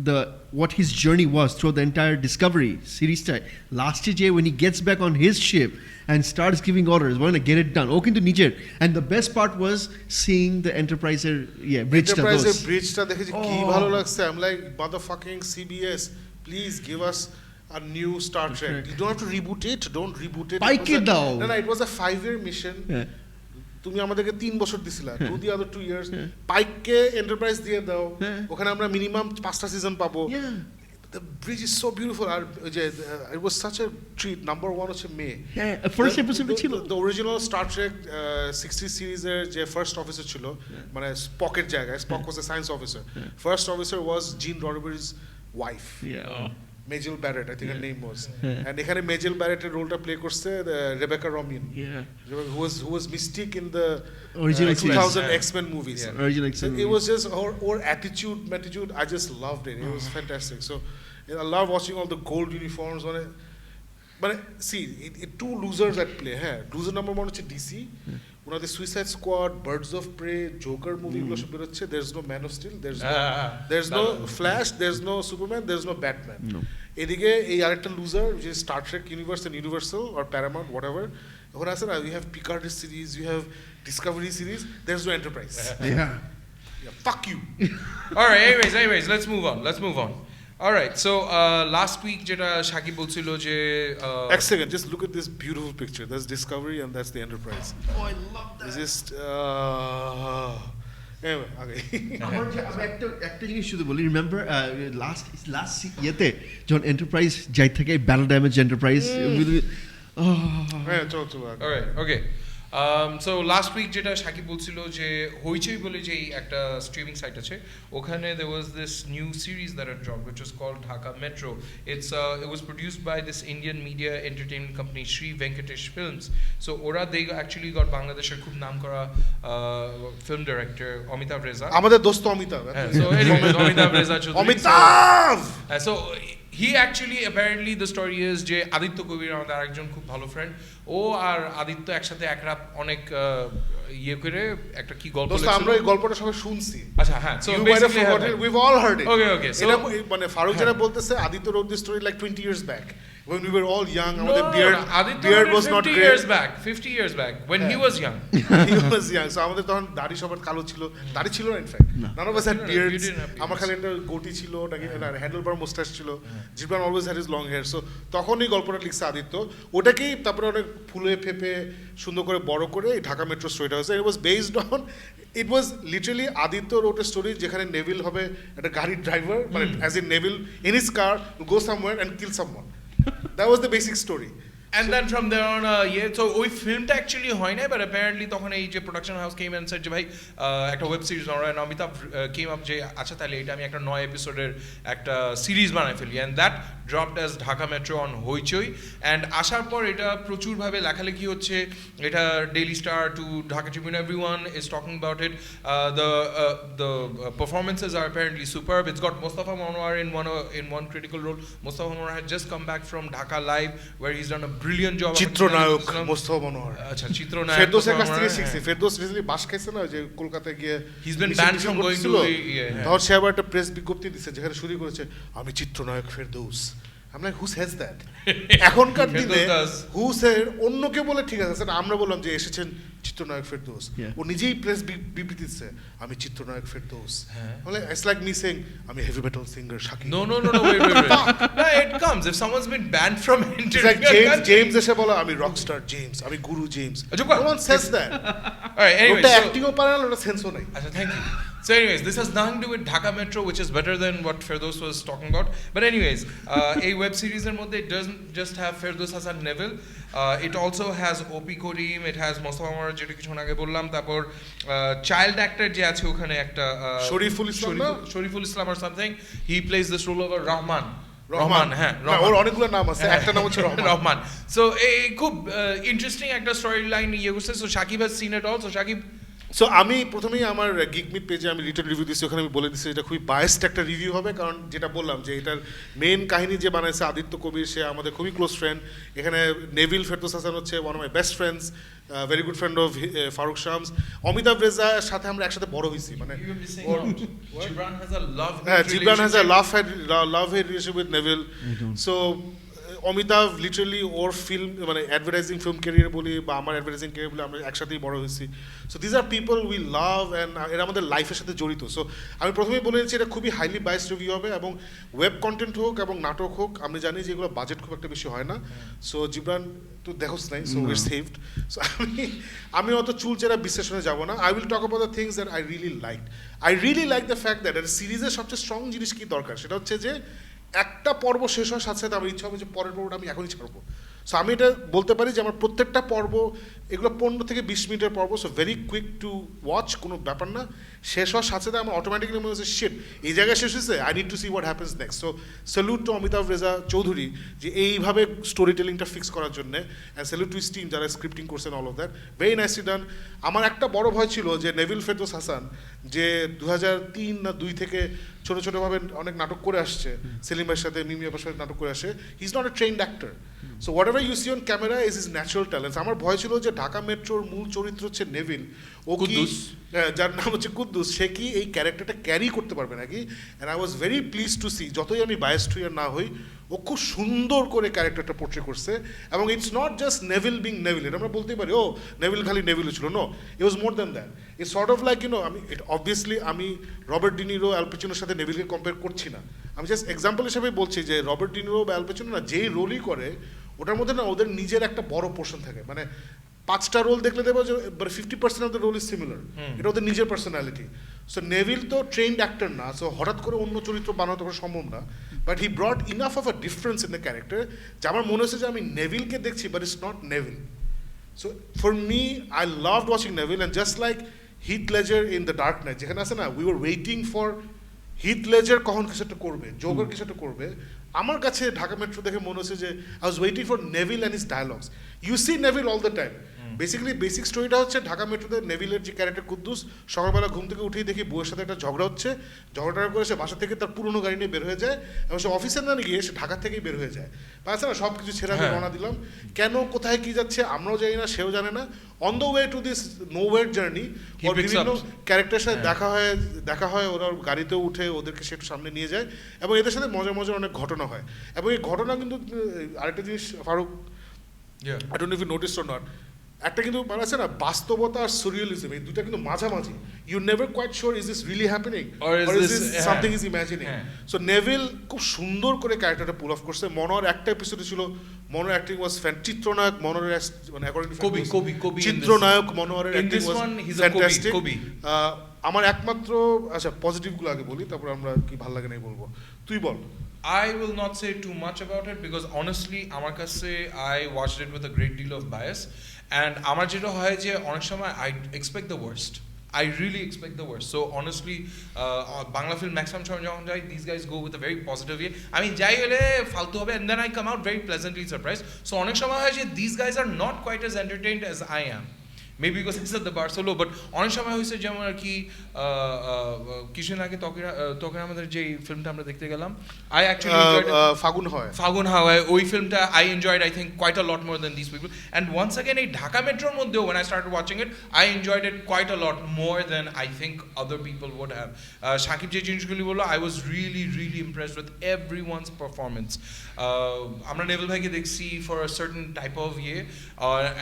the what his journey was through the entire Discovery series টাই, লাস্টে যে when he gets back on his ship and starts giving orders, want to get it done, ও কিন্তু নিজের, and the best part was seeing the Enterprise-এর bridge-টা, Enterprise-এর ব্রিজটা দেখে যে কি ভালো লাগছে। I'm like, motherfucking CBS, please give us a new Star Trek. You don't have to reboot it. Don't reboot it. Pike দাও। No, it was a 5-year mission. Yeah. তুমি আমাদেরকে 3 বছর দিছিলা, do the other 2 years. পাইককে enterprise দিয়ে দাও, ওখানে আমরা minimum 5টা সিজন পাবো। Yeah. The bridge is so beautiful. আর যে it was such a treat. Number 1 হচ্ছে মে। ফার্স্ট এপিসোড ছিল The original Star Trek 60 সিরিজের যে ফার্স্ট অফিসার ছিল, মানে স্পকের জায়গায়, spoke was a science officer. First officer was Gene Roddenberry's wife. yeah Majel Barrett I think her name was Yeah. and এখানে মেজেল ব্যারেটের রোলটা play করছে Rebecca রমিন Yeah. who was Mystique in the Original X-Men. 2000 X-Men movies. Yeah. Original So X-Men it was just her attitude, I just loved it. It was fantastic. So I love watching all the gold uniforms on it. But see, two losers at play. Hey, loser number one is DC. The Suicide Squad, Birds of Prey, Joker movie. There's no Man of Steel. There's no Flash. There's no Superman. There's no Batman. No. এদিকে এই আরেকটা loser যে Star Trek universe and universal or Paramount whatever ওখানে আছে না you have Picard series you have Discovery series there is no Enterprise Yeah. Fuck you All right, anyways, let's move on. All right, so last week যেটা শাকিব বলছিল যে এক second just look at this beautiful picture that's Discovery and that's the Enterprise Oh, I love that. It's just anyway, আগে আমি একটা জিনিস শুধু বলি রিমেম্বার লাস্ট ইয়েতে যখন এন্টারপ্রাইজ যাই থাকে ব্যাটল ড্যামেজ এন্টারপ্রাইজ হ্যাঁ চলো all right, okay. So last week যেটা শাকিব বলছিল যে হইচই বলে যে একটা স্ট্রিমিং সাইট আছে ওখানে there was this new series that had dropped which was called Dhaka Metro. It was produced by this Indian media entertainment company Sri Venkatesh Films. So they actually got Bangladesh's খুব নাম করা film director Amitav Reza. আমাদের দোস্ত Amitabh So anyways, Amitav Reza Chaudhary. Amitabh So he actually apparently the story is যে আদিত্য কবির আমাদের আরেকজন খুব ভালো ফ্রেন্ড ও আর আদিত্য একসাথে এক রাত অনেক ইয়ে করে একটা কি গল্প দোস্ত আমরা এই গল্পটা সবাই শুনছি আচ্ছা হ্যাঁ so You might have basically forgotten it. We've all heard it. Okay, so এটা মানে ফারুক যেটা বলতেছে Aditya wrote this story like 20 years back when we were all young আমাদের beard was not 50 great years back 50 years back when he was young. he was young so আমাদের তখন দাড়ি সবার কালো ছিল দাড়ি ছিল না in fact none of us had No, we beards didn't have beards. আমার খালি একটা গোটি ছিল নাকি না হ্যান্ডেলবার মুস্টাচ ছিল Jibran always had his long hair so তখনই গল্পটা লিখছে আদিত্য ওটাকেই তারপরে অনেক ফুলে ফেপে সুন্দর করে বড় করে এই ঢাকা মেট্রো স্টোরিটা হয়েছে it was based on it was literally Aditya road এ স্টোরি যেখানে নেভিল হবে একটা গাড়ির ড্রাইভার মানে as a Neville in his car go somewhere and kill someone that was the basic story And then from there on, so ওই ফিল্মটা actually হয় না but apparently তখন এই যে production house came and said যে ভাই একটা web series online Amitabh came up যে আচ্ছা তাহলে এটা আমি একটা 9 এপিসোডের একটা সিরিজ বানাই ফেলি and that dropped as Dhaka Metro on Hoichoi and আসার পর এটা প্রচুরভাবে লেখালেখি হচ্ছে এটা Daily Star to Dhaka Tribune everyone is talking about it the performances are apparently superb. It's got Mustafa Manwar in one critical role. Mustafa Manwar had just come back from Dhaka Live where he's done a brilliant job. চিত্রনায়ক মোস্তফা মনোহর আচ্ছা চিত্রনায়ক ফেরদৌসের কাছ থেকে শিখছি Ferdous recently বাস খাইছে না যে কলকাতায় গিয়ে He's been banned from going to ধর সে আবার একটা প্রেস বিজ্ঞপ্তি দিছে যেখানে শুরু করেছে আমি চিত্রনায়ক Ferdous I'm like, who says that? এখনকার দিনে who said অন্যকে বলে ঠিক আছে স্যার আমরা বললাম যে এসেছেন চিত্রনায়ক ফেরদৌস ও নিজেই প্রেস বিবৃতি দিচ্ছে আমি চিত্রনায়ক ফেরদৌস বলে it's like me saying আমি heavy metal singer Shakib No, wait. No, it comes if someone's been banned from It's like entering. James এসে বলে আমি রকস্টার জেমস আমি গুরু James no one says that All right, anyway, ওটা so অ্যাক্টিংও পারে না ওটা সেন্সও নাই Achha, thank you. So anyways, this has nothing to do with Dhaka Metro, which is better than what Firdaus was talking about. But anyways, a web series এর মধ্যে it doesn't just have Firdaus Hasan Neville. It also has OP Korim, it has Mustafa Manwar যেটা কিছুক্ষণ আগে বললাম তারপর child actor যে আছে ওখানে একটা Shariful Islam or something. He plays this role of a Rahman. হ্যাঁ ওর অনেকগুলো নাম আছে একটা নাম হচ্ছে রহমান সো এই খুব ইন্টারেস্টিং একটা স্টোরি লাইন ইয়ে করছে so Shakib has seen it all so Shakib so আমি প্রথমেই আমার গিক মিট পেজে আমি রিটেন রিভিউ দিচ্ছি ওখানে আমি বলে দিচ্ছি এটা খুবই বায়াসড একটা রিভিউ হবে কারণ যেটা বললাম যে এটার মেইন কাহিনী যে বানাইছে আদিত্য কবির সে আমাদের খুবই ক্লোজ ফ্রেন্ড এখানে নেভিল ফেরদৌস হাসান হচ্ছে one of my best friends very good friend of Faruk Shams Amitabh রেজার সাথে আমরা একসাথে বড় হয়েছি মানে Jibran has a love Jibran has a love hate relationship with Nevil so Amitabh literally ওর ফিল্ম মানে অ্যাডভার্টাইজিং ফিল্ম ক্যারিয়ার বলি বা আমার অ্যাডভার্টাইজিং ক্যারিয়ার বলি আমরা একসাথেই বড় হয়েছি so these are people we love and এরা আমাদের লাইফের সাথে জড়িত সো আমি প্রথমেই বলে দিচ্ছি এটা খুবই হাইলি বাইসড রিভিউ হবে এবং ওয়েব কন্টেন্ট হোক এবং নাটক হোক আমি জানি যে এগুলো বাজেট খুব একটা বেশি হয় না সো জিবরান তো দেখোস নাই সো উইর সেভড সো আমি অত চুলচেরা বিশ্লেষণে যাব না I will talk about the things that I really like the fact that সিরিজের সবচেয়ে স্ট্রং জিনিস কি দরকার সেটা হচ্ছে যে একটা পর্ব শেষ হওয়ার সাথে সাথে আমার ইচ্ছা হবে যে পরের পর্বটা আমি এখনই ছাড়বো সো আমি এটা বলতে পারি যে আমার প্রত্যেকটা পর্ব এগুলো 15 থেকে 20 মিনিটের পর্ব, so very quick to watch, কোনো ব্যাপার না। শেষ হওয়ার সাথে সাথে আমার অটোমেটিকলি মনে হচ্ছে শিট, এই জায়গায় শেষ হয়েছে, I need to see what happens next. So salute to Amitabh Reza Chowdhury যে এইভাবে স্টোরি টেলিংটা ফিক্স করার জন্য, and salute to his team যারা স্ক্রিপ্টিং করছেন, all of that very nicely done. আমার একটা বড় ভয় ছিল যে নেভিল ফেরদৌস হাসান যে 2003 না 2 থেকে ছোটো ছোটোভাবে অনেক নাটক করে আসছে, সেলিম ভাইয়ের সাথে, মিমি আপার সাথে নাটক করে আসে, he is not a trained actor. So whatever you see on camera is is natural talents. আমার ভয় ছিল যে ঢাকা মেট্রোর মূল চরিত্র হচ্ছে নেভিল, ও কি যার নাম হচ্ছে কুদ্দুস, সে কি এই ক্যারেক্টারটা ক্যারি করতে পারবে নাকি। And I was very pleased to see, যতই আমি বায়াসড হই আর না হই, ও খুব সুন্দর করে ক্যারেক্টারটা পোর্ট্রে করছে। এবং it's not just Neville being Neville, এটা আমরা বলতেই পারি ও নেভিল খালি নেভিল ছিল, no, it was more than that. It's sort of like আমি অবভিয়াসলি আমি রবার্ট ডিনিরো, অ্যাল পাচিনোর সাথে নেভিলকে কম্পেয়ার করছি না, আমি জাস্ট এক্সাম্পল হিসেবে বলছি যে রবার্ট ডিনিরো বা অ্যাল পাচিনো না যেই রোলই করে ওটার মধ্যে না ওদের নিজের একটা বড় পোর্শন থাকে, মানে 5টা রোল দেখলে দেবো যে 50% of the role is similar, এটা ওদের নিজের পার্সোনালিটি। সো নেভিল তো ট্রেন্ড অ্যাক্টর না, সো হঠাৎ করে অন্য চরিত্র বানাতে করা সম্ভব না, but he brought enough of a difference in the character যে আমার মনে হচ্ছে যে আমি নেভিলকে দেখছি, but it's not Neville. So for me I loved watching Neville, and just like Heath Ledger in the Dark Knight, যেখানে আছে না we were waiting for Heath Ledger কখন কিছু একটা করবে, জোকার কিছু একটা করবে, আমার কাছে ঢাকা মেট্রো দেখে মনে হচ্ছে যে I was waiting for Neville and his dialogues. You see Neville all the time. Basically basic স্টোরিটা হচ্ছে ঢাকা মেট্রোতে নেভিলের যে ক্যারেক্টার কুদ্দুস, সকালবেলা ঘুম থেকে উঠেই দেখি বউয়ের সাথে একটা ঝগড়া হচ্ছে, ঝগড়াটা করে সে বাসা থেকে তার পুরনো গাড়ি নিয়ে বের হয়ে যায়, এবং সে অফিসে না গিয়ে সে ঢাকা থেকেই বের হয়ে যায়। আছে না সব কিছু ছেড়ে আমি রওনা দিলাম, কেন কোথায় কি যাচ্ছে আমরাও জানি না, সেও জানে না। On the way to this nowhere journey ওর বিভিন্ন ক্যারেক্টারের সাথে দেখা হয়, ওরা গাড়িতেও উঠে ওদেরকে সে একটু সামনে নিয়ে যায়, এবং এদের সাথে মজার মজার অনেক ঘটনা হয়। এবং এই ঘটনা কিন্তু আরেকটা জিনিস Faruk, I don't know if you noticed or not, একটা কিন্তু মানে আছে না বাস্তবতা আর সুরিয়ালিজম, এই দুটা কিন্তু মাঝামাঝি। You never quite sure is this really happening or is this something is imagining. So Neville খুব সুন্দর করে ক্যারেক্টারটা পুল অফ করছে। মনোয়ার একটা এপিসোডে ছিল, মনোয়ার অ্যাক্টিং ওয়াজ চিত্রনায়ক মনোয়ারের, মানে অ্যাকর্ডিং টু চিত্রনায়ক মনোয়ারের অ্যাক্টিং ওয়াজ ফ্যান্টাস্টিক। আমার একমাত্র আচ্ছা পজিটিভগুলো আগে বলি, তারপর আমরা কি ভালো লাগে নাই বলবো, তুই বল। I will not say too much about it because honestly আমার কাছে I watched it with a great deal of bias, and আমার যেটা হয় যে অনেক সময় I expect the worst. I really expect the worst. So honestly, Bangla film maximum সময় যখন যাই, these guys go with a very positive way. I mean যাই হলে ফালতু হবে, and then I come out very pleasantly surprised. So অনেক সময় হয় যে these guys are not quite as entertained as I am. Maybe because I set the bar so low, but অনেক সময় হয়েছে যেমন আর কি কিছুদিন আগে তখন আমাদের যে ফিল্মটা আমরা দেখতে গেলাম, I actually enjoyed ফাগুন হাওয়ায়, ওই ফিল্মটা I enjoyed I think quite a lot more than these people. And once again এই ঢাকা মেট্রোর মধ্যেও when I started watching it, I enjoyed it quite a lot more than I think other people would have. Shakib যে জিনিসগুলি বললো, I was really really impressed with everyone's performance. আমরা Neville ভাইকে দেখছি for a certain type of year,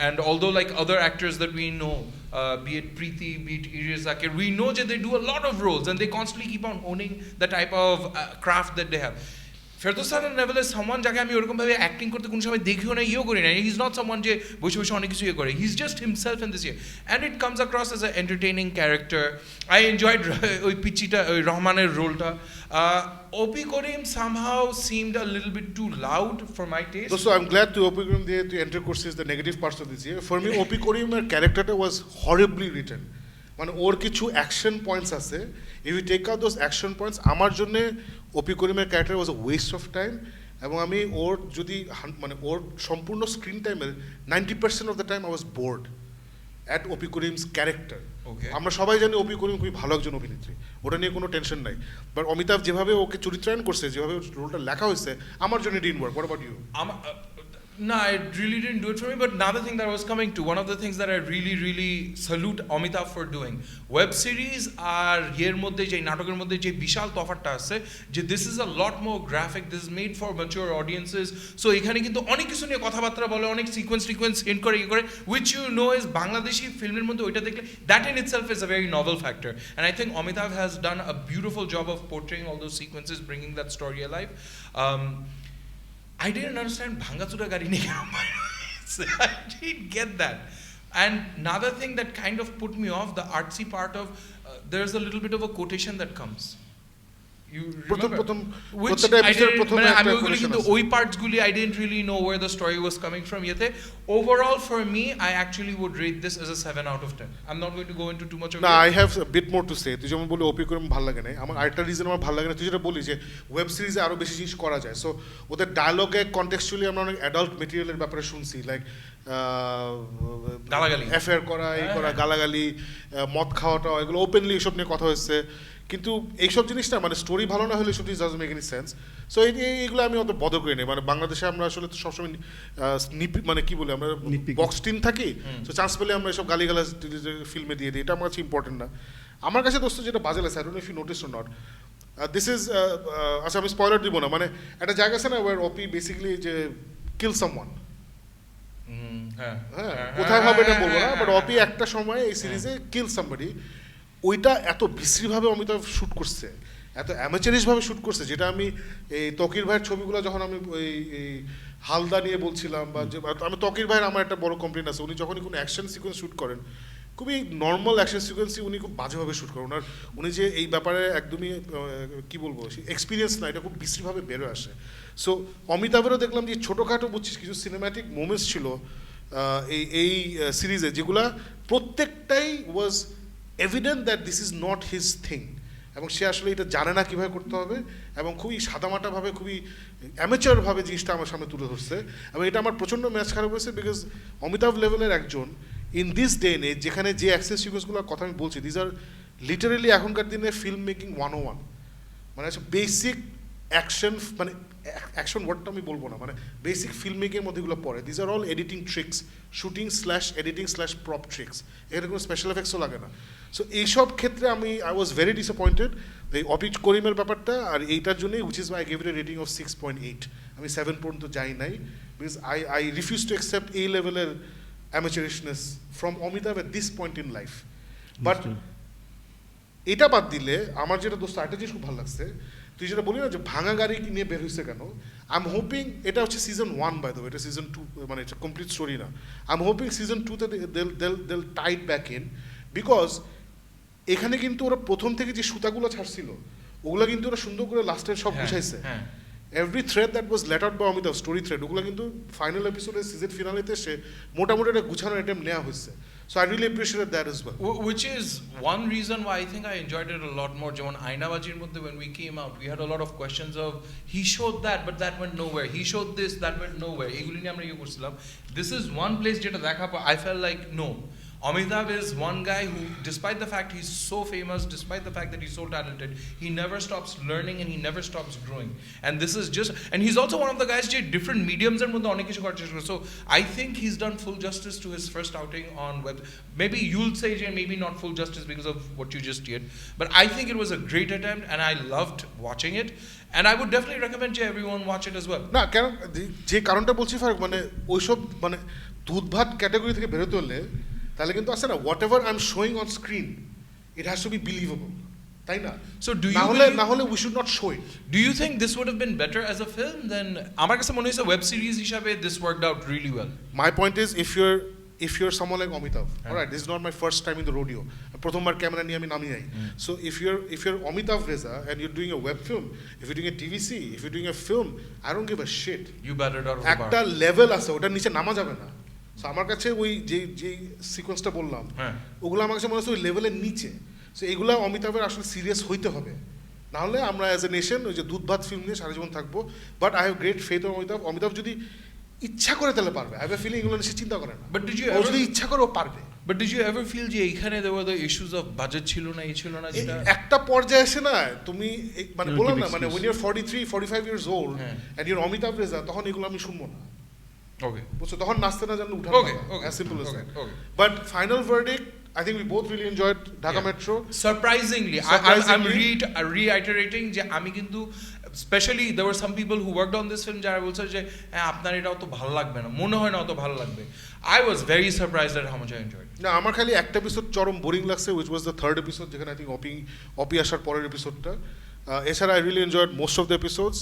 and although like other actors that we know, be it Preeti, be it Aria Zakir, we know that they do a lot of roles and they constantly keep on honing the type of craft that they have. Ferdous Hasan Neville is someone যাকে আমি ওরকম ভাবে acting করতে কোনো সময় দেখিও না, ইয়েও করি না। He's not someone যে বসে বসে অনেক কিছু ইয়ে করে, he's just himself in this year, and it comes across as an entertaining character. I enjoyed ওই পিচিটা, ওই রহমানের রোলটা। OP Karim somehow seemed a little bit too loud for my taste. So I'm glad to OP Karim দিয়ে তুই enter করছিস the negative parts of this year. For me OP Karim's characterটা was horribly written. মানে ওর কিছু action points আছে, if you take out those action points, আমার জন্য ওপি করিমের character was a West of time. এবং আমি ওর যদি মানে ওর সম্পূর্ণ স্ক্রিন টাইমের 90% of the time I was board at OP Karim's character. আমরা সবাই জানি ওপি করিম খুবই ভালো একজন অভিনেত্রী, ওটা নিয়ে কোনো টেনশন নাই, বাট অমিতাভ যেভাবে ওকে চরিত্রায়ন করছে, যেভাবে রোলটা লেখা হয়েছে, আমার জন্য didn't work. What about you? No, it really didn't do it for me, but another thing that I was coming to, one of the things that I really really salute Amitabh for doing, web series আর এর মধ্যে যে নাটকের মধ্যে যে বিশাল তফাৎটা আছে যে this is a lot more graphic, this is made for mature audiences, so এখানে কিন্তু অনেক কিছু নিয়ে কথাবার্তা বলে, অনেক সিকোয়েন্স হিন্ট করে which you know is Bangladeshi ফিল্মের মধ্যে ওইটা দেখলে that in itself is a very novel factor, and I think Amitabh has done a beautiful job of portraying all those sequences, bringing that story alive. I didn't understand Bhangachura Gari niye I didn't get that. And another thing that kind of put me off, the artsy part of, there's a little bit of a quotation that comes. You প্রথম remember? প্রথম Which প্রত্যেকটা I episode didn't, প্রথমে মানে একটা আমি ওইগুলি connection কিন্তু আছে। ওই parts গুলি I didn't really know where the story was coming from ইয়েতে overall for me I actually would rate this as a 7 out of 10. I'm not going to go into too much of না it. I have bit more to say. তুই যেমন বলি ওপি করে ভালো লাগে না, আমার আরেকটা রিজন আমার ভালো লাগে না, তুই যেটা বলি যে ওয়েব সিরিজে আরো বেশি জিনিস করা যায়। সো ওদের ডায়লগে কনটেক্সচুয়ালি আমরা অনেক অ্যাডাল্ট মেটেরিয়ালের ব্যাপারে শুনছি, লাইক গালাগালি। অ্যাফেয়ার করা, এই করা, গালাগালি, মদ খাওয়াটা, এগুলো ওপেনলি এসব নিয়ে কথা হচ্ছে। কিন্তু এইসব জিনিস না, মানে স্টোরি ভালো না হলে এসব জিনিস doesn't make any sense. So এইগুলো আমি অত বদর করি না। মানে বাংলাদেশে আমরা আসলে তো সবসময় মানে কি বলি, আমরা বক্স টিন থাকি, তো চান্স পেলে আমরা এসব গালিগালাজ ফিল্মে দিয়ে দিই, এটা আমার কাছে ইম্পর্টেন্ট না। আমার কাছে দোস্ত যেটা বাজে লাগছে, I don't know if you notice or not, this is, আচ্ছা আমি স্পয়লার দিব না, মানে একটা জায়গা আছে না ওয়ার ওপি বেসিক্যালি যে কিল সামওয়ান, হ্যাঁ কোথায় হবে এটা বলবো না, বাট অপি একটা সময় এই সিরিজে কিল সামবডি, ওইটা এত বিশ্রীভাবে অমিতাভ শ্যুট করছে, এত অ্যামেচারিশভাবে শ্যুট করছে, যেটা আমি এই তকির ভাইয়ের ছবিগুলো যখন আমি ওই হালদা নিয়ে বলছিলাম, বা যে আমি তকির ভাইয়ের আমার একটা বড় কমপ্লেন আছে, উনি যখনই কোনো অ্যাকশন সিকোয়েন্স শ্যুট করেন, খুবই নর্মাল অ্যাকশন সিকোয়েন্সই উনি খুব বাজেভাবে শ্যুট করেন। উনি যে এই ব্যাপারে একদমই কি বলবো এক্সপিরিয়েন্স না, এটা খুব বিশ্রীভাবে বেরোয় আসে। সো অমিতাভেরও দেখলাম যে ছোটোখাটো বুঝছিস কিছু সিনেম্যাটিক মোমেন্টস ছিল এই সিরিজে, যেগুলা প্রত্যেকটাই was evident that this is not his thing, এবং সে আসলে এটা জানে না কীভাবে করতে হবে, এবং খুবই সাদামাটাভাবে, খুবই অ্যামেচারভাবে জিনিসটা আমার সামনে তুলে ধরছে। এবং এটা আমার প্রচণ্ড ম্যাচ খারাপ হয়েছে, বিকজ অমিতাভ লেভেলের একজন in this day and age, যেখানে যে অ্যাকশন সিকোয়েন্সগুলোর কথা আমি বলছি, দিজ আর লিটারেলি এখনকার দিনে ফিল্ম মেকিং 101, মানে হচ্ছে বেসিক অ্যাকশন, মানে অ্যাকশন ওয়ার্ডটা আমি বলবো না, মানে বেসিক ফিল্ম মেকিংয়ের মধ্যে এগুলো পড়ে। These are all editing tricks, shooting slash editing slash prop tricks, এখানে কোনো স্পেশাল এফেক্টসও লাগে না। সো এইসব ক্ষেত্রে আই ওয়াজ ভেরি ডিসঅ্যাপয়েন্টেড এই অপিট করিমের ব্যাপারটা, আর এইটার জন্যই which is I gave it a rating of 6.8, আমি 7 পর্যন্ত যাই নাই, because I refuse to accept এই লেভেলের amateurishness from Amitabh at this point in life. But এটা বাদ দিলে আমার যেটা দোস্ত একটা জিনিস খুব ভালো লাগছে, তুই যেটা বলি না যে ভাঙা গাড়ি নিয়ে বের হয়েছে কেন, আই এম হোপিং, এটা হচ্ছে সিজন 1 বাই দ্য ওয়ে, এটা সিজন 2, মানে এটা কমপ্লিট স্টোরি না, আই এম হোপিং সিজন 2তে they'll tight back in, because এখানে কিন্তু ওরা প্রথম থেকে যে সুতাগুলো ছাড়ছিল ওগুলো কিন্তু ওরা সুন্দর করে লাস্টের সব বুঝাইছে। Every thread that was let out by Amitabh, story thread, ওগুলো কিন্তু ফাইনাল এপিসোডে সিজন ফিনালেতে সে মোটামুটি একটা গুছানোর অ্যাটেম্প নেওয়া হয়েছে। So I really appreciated that as well. Which is one reason why I think I enjoyed it a lot more. Jemon Aina Bajir Mudde, when we came out, we had a lot of questions of, he showed that, but that went nowhere. He showed this, that went nowhere. Eguli niye amra iye korchilam. This is one place jeta dekha I felt like no. Amitabh is one guy who, despite the fact he's so famous, despite the fact that he's so talented, he never stops learning and he never stops growing. And this is just, and he's also one of the guys who different mediums and so I think he's done full justice to his first outing on web. Maybe you'll say, Jay, maybe not full justice because of what you just did, but I think it was a great attempt and I loved watching it. And I would definitely recommend to everyone watch it as well. না কেন যে কারণটা বলছি ফারুক, মানে ওইসব মানে দুধ ভাত ক্যাটাগরি থেকে বেরোতে হলে তাহলে কিন্তু আছে না, whatever I am showing on screen it has to be believable, তাই না? So do you না হলে we should not show it. Do you think this would have been better as a film than আমার কাছে মনে হয়েছে web series হিসাবে this worked out really well. My point is, if you're someone like Amitav, all right, this is not my first time in the rodeo, প্রথমবার camera নিয়ে আমি নামি নাই, so if you're Amitav Reza and you're doing a web film, if you're doing a TVC, if you're doing a film, I don't give a shit. You better out of the একটা level আছে, ওটার নিচে নামা যাবে না। So আমার কাছে ওই যে সিকোয়েন্সটা বললাম ওগুলো আমার কাছে মনে হচ্ছে ওই লেভেলের নিচে। সো এগুলো অমিতাভের আসলে সিরিয়াস হইতে হবে, নাহলে আমরা অ্যাজ এ নেশন ওই যে দুধ ভাত ফিল্ম নিয়ে সারা জীবন থাকবো। But I have great faith on Amitabh যদি ইচ্ছা করে তাহলে পারবে। আই হ্যাভ ফিলিং এগুলো নিয়ে চিন্তা করে না, বাট ডিড ইউ যদি ইচ্ছা করে ও পারবে। But did you ever feel যে এইখানে there were the issues of budget ছিল না, এই ছিল না, যেটা একটা পর্যায়ে এসে না তুমি মানে বললাম না, মানে when you're 43 45 years old and you're Amitav Reza, তখন এগুলো আমি শুনবো না। Okay, বুঝছো, তখন নাচতে না জানলে উঠানো। Okay, as simple as that. Okay. But final verdict, I think we both really enjoyed Dhaka Metro. Surprisingly, I'm reiterating যে আমি কিন্তু especially there were some people who worked on this film যারা বলছে যে আপনার এটা অত ভালো লাগবে না, মনে হয় না অত ভালো লাগবে। I was very surprised at how much I enjoyed. না আমার খালি একটা এপিসোড চরম বোরিং লাগছে, which was the third episode, যেখানে I think অপি আসার পরের এপিসোডটা। এছাড়া I really enjoyed most of the episodes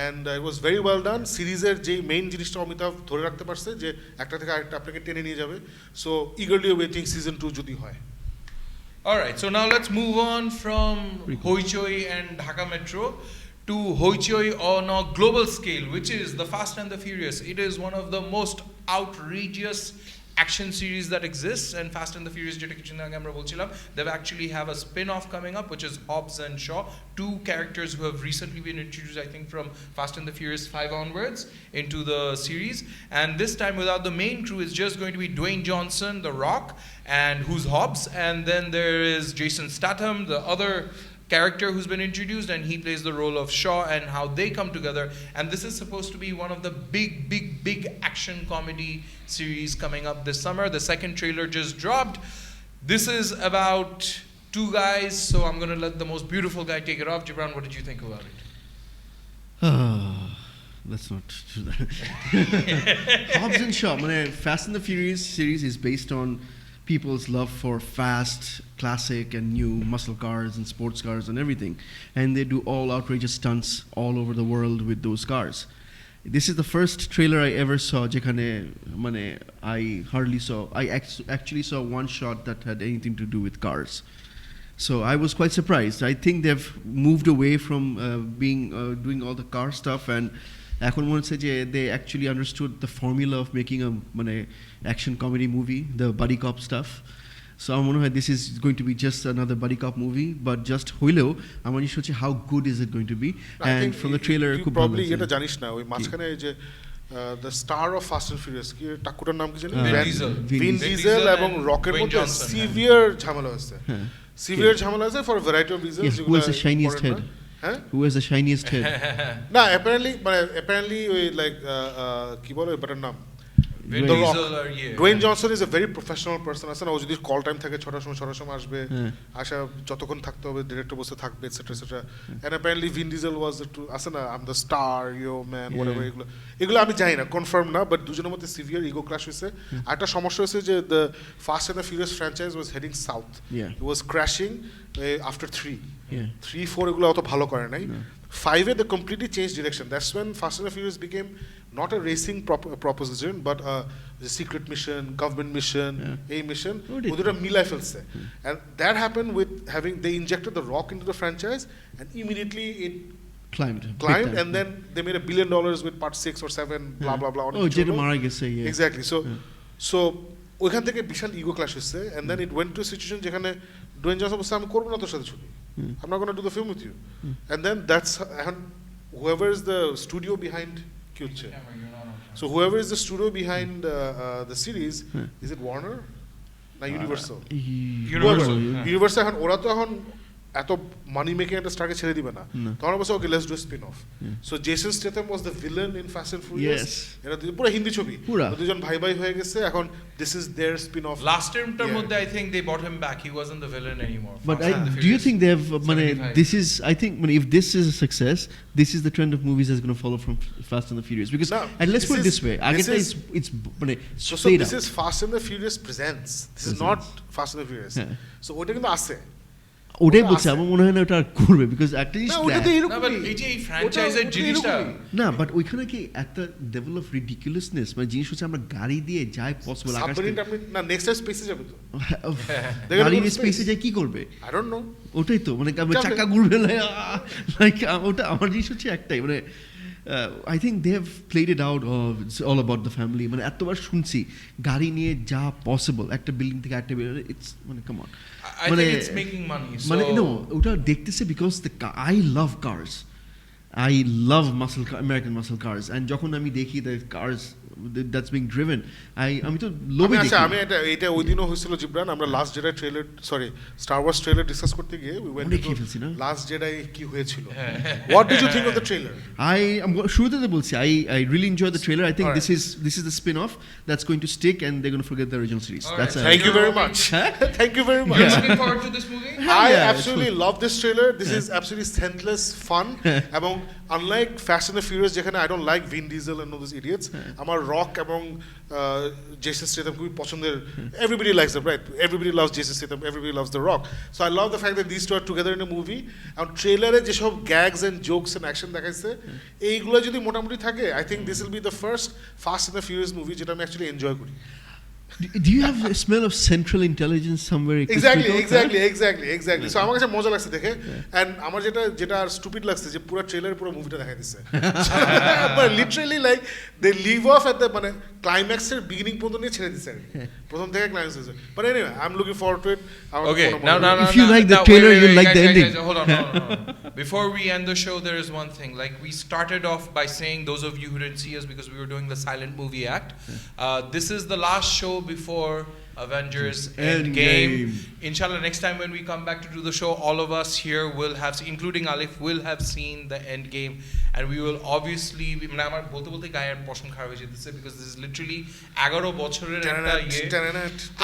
and it was very well done. সিরিজের যে মেইন জিনিসটা অমিতাভ ধরে রাখতে পারছে যে একটা থেকে আরেকটা আপনাকে টেনে নিয়ে যাবে। সো eagerly awaiting season 2 যদি হয়। All right, so now let's move on from Pretty cool. Hoichoi and Dhaka Metro to Hoichoi on a global scale, which is The Fast and the Furious. It is one of the most outrageous action series that exists, and Fast and the Furious যেটা কিছুদিন আগে আমরা বলছিলাম, they actually have a spin-off coming up, which is Hobbs and Shaw, two characters who have recently been introduced, I think, from Fast and the Furious 5 onwards into the series. And this time, without the main crew, it's just going to be Dwayne Johnson, The Rock, and who's Hobbs, and then there is Jason Statham, the other character who's been introduced, and he plays the role of Shaw, and how they come together. And this is supposed to be one of the big action comedy series coming up this summer. The second trailer just dropped. This is about two guys, so I'm going to let the most beautiful guy take it off. Gibran, what did you think about it? Let's not do that. Hobbs and Shaw, Fast and the Furious series is based on people's love for fast, classic and new muscle cars and sports cars and everything. And they do all outrageous stunts all over the world with those cars. This is the first trailer I ever saw যেখানে I actually saw one shot that had anything to do with cars. So I was quite surprised. I think they've moved away from doing all the car stuff, and এখন মনে হচ্ছে যে they actually understood the formula of making a action comedy movie, the buddy cop stuff. So আমার মনে হয় this is going to be just another buddy cop movie, but just হইলেও আমার জিনিস হচ্ছে how good is it going to be, and from the trailer খুব ভালো probably লাগছে। এটা জানিস না ওই মাঝখানে এই যে the star of Fast and Furious কি টাকুটার নাম কি জানি Vin Diesel এবং রকের মধ্যে সিভিয়ার ঝামেলা হচ্ছে সিভিয়ার ঝামেলা হচ্ছে for a variety of reasons. Who has the shiniest head? Who has the shiniest head? না apparently ওই লাইক কি বলে ওটার নাম Vin The Rock. Diesel or Dwayne Johnson is a very professional person. আছে না ও যদি কল টাইম থাকে 6টার সময় আসবে আসা যতক্ষণ থাকতে হবে ডিরেক্টর বসে থাকবে etcetera and apparently Vin Diesel was আছে না I'm the star yo man whatever এগুলো আমি জানি না কনফার্ম না বাট দুজনের মধ্যে সিভিয়ার ইগো ক্ল্যাশ হয়েছে আর একটা সমস্যা হয়েছে যে the Fast and the Furious franchise was heading south. It was crashing after 3 4 এগুলো অত ভালো করে নাই 5 they completely changed direction. That's when Fast and the Furious became not a racing proposition but a secret mission, government mission, a mission ওদের মিলাই ফেলছে and that happened with having they injected the Rock into the franchise and immediately it climbed and then they made $1 billion with part 6 or 7 blah blah blah যেটা মারা গেছে exactly so ওইখান থেকে বিশাল ego clash হচ্ছে and then it went to a situation যেখানে Dwayne Johnson বলছে আমি করবো না তোর সাথে ছবি I'm not going to do the film with you and then that's whoever is the studio behind Kyuche. So whoever is the studio behind the series, is it Warner? Na Universal. Universal এখন ওরা তো এখন এত মানি making একটা স্টারকে ছেড়ে দিবে না তখন বলছে okay let's do spin off so Jason Statham was the villain in Fast and Furious এটা পুরো হিন্দি ছবি দুজন ভাই ভাই হয়ে গেছে এখন this is their spin off last টার্মটার মধ্যে I think they brought him back. He wasn't the villain anymore. But do you think they have this is I think if this is a success, this is the trend of movies that's going to follow from Fast and the Furious because and let's put it this way it's so this is Fast and the Furious presents. This is not Fast and the Furious. So ওটা কিন্তু আছে ওটাই বলছি আমার মনে হয় না ওটা করবে বিকজ একটা জিনিস না বাট এই যে এই ফ্র্যাঞ্চাইজের জিনিসটা না বাট ওইখানে কি একটা লেভেল অফ রিডিকুলাসনেস মানে জিনিস হচ্ছে আমরা গাড়ি দিয়ে যাই পসিবল আকাশ না নেক্সট টাইম স্পেসে যাবে তো গাড়ি নিয়ে স্পেসে যাই কি করবে আই ডোন্ট নো ওটাই তো মানে চাকা ঘুরবে লাইক ওটা আমার জিনিস হচ্ছে একটাই মানে I think they have played it out it's all about the family মানে এতবার শুনছি গাড়ি নিয়ে যা পসিবল একটা বিল্ডিং থেকে একটা ইটস মানে come on I think it's making money so মানে no ওটা দেখতেছে because I love cars I love American muscle cars and যখন আমি দেখি the cars that's being driven আমি তো লোভে দেখি আমি এটা ওই দিনও হয়েছিল জিবরান আমরা Last Jedi trailer sorry Star Wars trailer discuss করতে গিয়ে we went to Last Jedi কি হয়েছিল what did you think of the trailer I'm sure that বলছি I really enjoyed the trailer I think this is the spin-off that's going to stick and they're going to forget the original series that's thank you very much thank you very much looking forward to this movie I absolutely love this trailer this is absolutely senseless fun এবং unlike Fast and the Furious যেখানে I don't like Vin Diesel and all those idiots আমার rock এবং Jason Statham খুবই পছন্দের everybody likes them right everybody loves Jason Statham everybody loves The Rock so I love the fact that these two are together in a movie and ট্রেলারে যেসব gags and jokes and action দেখাইছে এইগুলো যদি মোটামুটি থাকে I think this will be the first Fast and the Furious movie যেটা আমি actually enjoy করি Do you have a smell of central intelligence somewhere? Exactly so আমার কাছে মজা লাগছে দেখে এন্ড আমার যেটা আর স্টুপিড লাগছে যে পুরো ট্রেলার পুরো মুভিটা দেখাই দিচ্ছে but literally like they leave off at the মানে ক্লাইম্যাক্সের বিগিনিং পর্যন্ত নিয়ে ছেড়ে দিচ্ছে প্রথম থেকে ক্লাইম্যাক্স হয়েছে but anyway I am looking forward to it Okay, now, If you like the trailer, you'll like the ending. Hold on. Before we end the show, there is one thing. Like, we started off by saying, those of you who didn't see us because we were doing the silent movie act, this is the last show before Avengers Endgame. Inshallah, next time when we come back to do the show, all of us here will have, including Alif, will have seen the Endgame, and we will obviously. আমার বলতে বলতে গায়ের পশম খারাপ হয়ে যেতেছে because this is literally 11 বছরের একটা ইয়ে.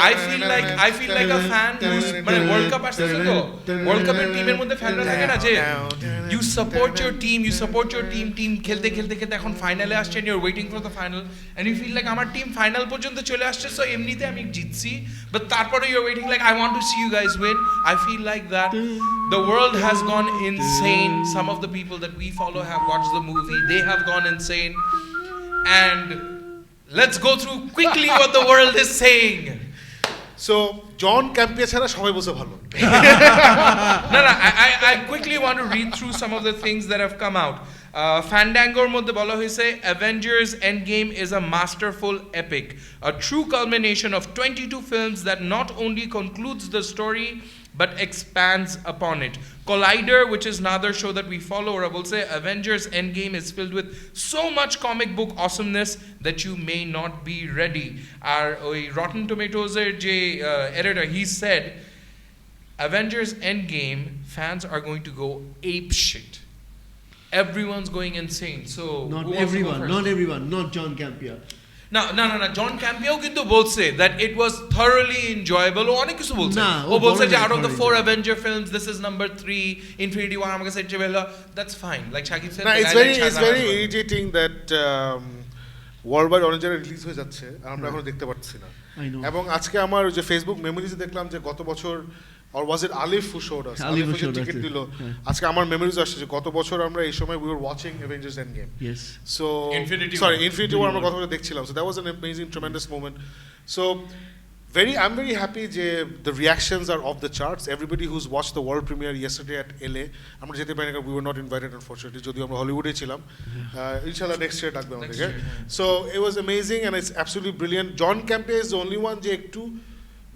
I feel like a fan who's মানে ওয়ার্ল্ড কাপ আসছে তো ওয়ার্ল্ড কাপের টিমের মধ্যে ফ্যানরা থাকে না যে you support your team খেলতে এখন ফাইনালে আসছে and you're waiting for the final and you feel like আমার টিম ফাইনাল পর্যন্ত চলে আসছে so এমনিতে আমি জিতছি but তারপরে you're waiting like I want to see you guys win. I feel like that the world has gone insane. Some of the people that we follow have watched the movie. They have gone insane. And let's go through quickly what the world is saying. So John Campia ছাড়া সবাই বসে ভালো No, I quickly want to read through some of the things that have come out. Fandangoর মধ্যে বলা হয়েছে Avengers Endgame is a masterful epic, a true culmination of 22 films that not only concludes the story but expands upon it. Collider, which is another show that we follow, or I will say Avengers Endgame is filled with so much comic book awesomeness that you may not be ready. Our Rotten Tomatoes editor, he said Avengers Endgame fans are going to go ape shit. Everyone's going insane. So Not everyone, not John Campia. No. John Campio কিন্তু বলছে that it was thoroughly enjoyable. ও অনেক কিছু বলছে। ও বলছে যে out of the 4 Avenger films, this is number 3. Infinity War আমাকে set চেয়ে that's fine. Like Shakib said, it's very irritating that worldwide অনেকজনের রিলিজ হয়ে যাচ্ছে আর আমরা এখনো দেখতে পাচ্ছি না। এবং আজকে আমার যে ফেসবুক মেমোরিজে দেখলাম যে গত বছর or was it Alif who showed us? Alif who ticket দিল আজকে আমার মেমোরিজ আসছে যে গত বছর আমরা এই সময় we were watching Avengers Endgame. Yes. So Infinity War আমরা কথা বলে দেখছিলাম. So that was an amazing tremendous moment. So I'm very happy যে the reactions are off the charts. Everybody who's watched the world premiere yesterday at LA, আমরা যেতে পারিনি কারণ we were not invited unfortunately, যদিও আমরা হলিউডে ছিলাম। ইনশাআল্লাহ next year ডাকবে আমাদেরকে। So it was amazing and it's absolutely brilliant. John Campia is the only one যে একটু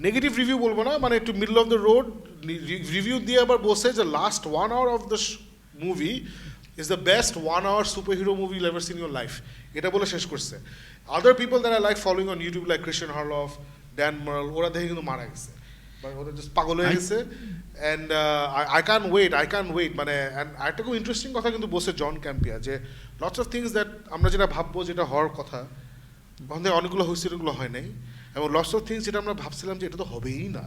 নেগেটিভ রিভিউ বলবো না মানে একটু middle of the road review দিয়ে আবার বসে যে last 1 hour of the movie is the best 1 hour super hero movie you ever seen in your life এটা বলে শেষ করছে other people that I like following on YouTube like Christian Harloff Dan Murrell ওরা দেখে কিন্তু মারা গেছে but ওরা জাস্ট পাগল হয়ে গেছে অ্যান্ড আই ক্যান ওয়েট মানে অ্যান্ড একটা খুব ইন্টারেস্টিং কথা কিন্তু বসে জন ক্যাম্পিয়া যে লটস অফ থিংস দ্যাট আমরা যেটা ভাববো যেটা হওয়ার কথা ওখানে অনেকগুলো হয়েছে এগুলো হয় নাই এবং লটস অফ থিংস যেটা আমরা ভাবছিলাম যে এটা তো হবেই না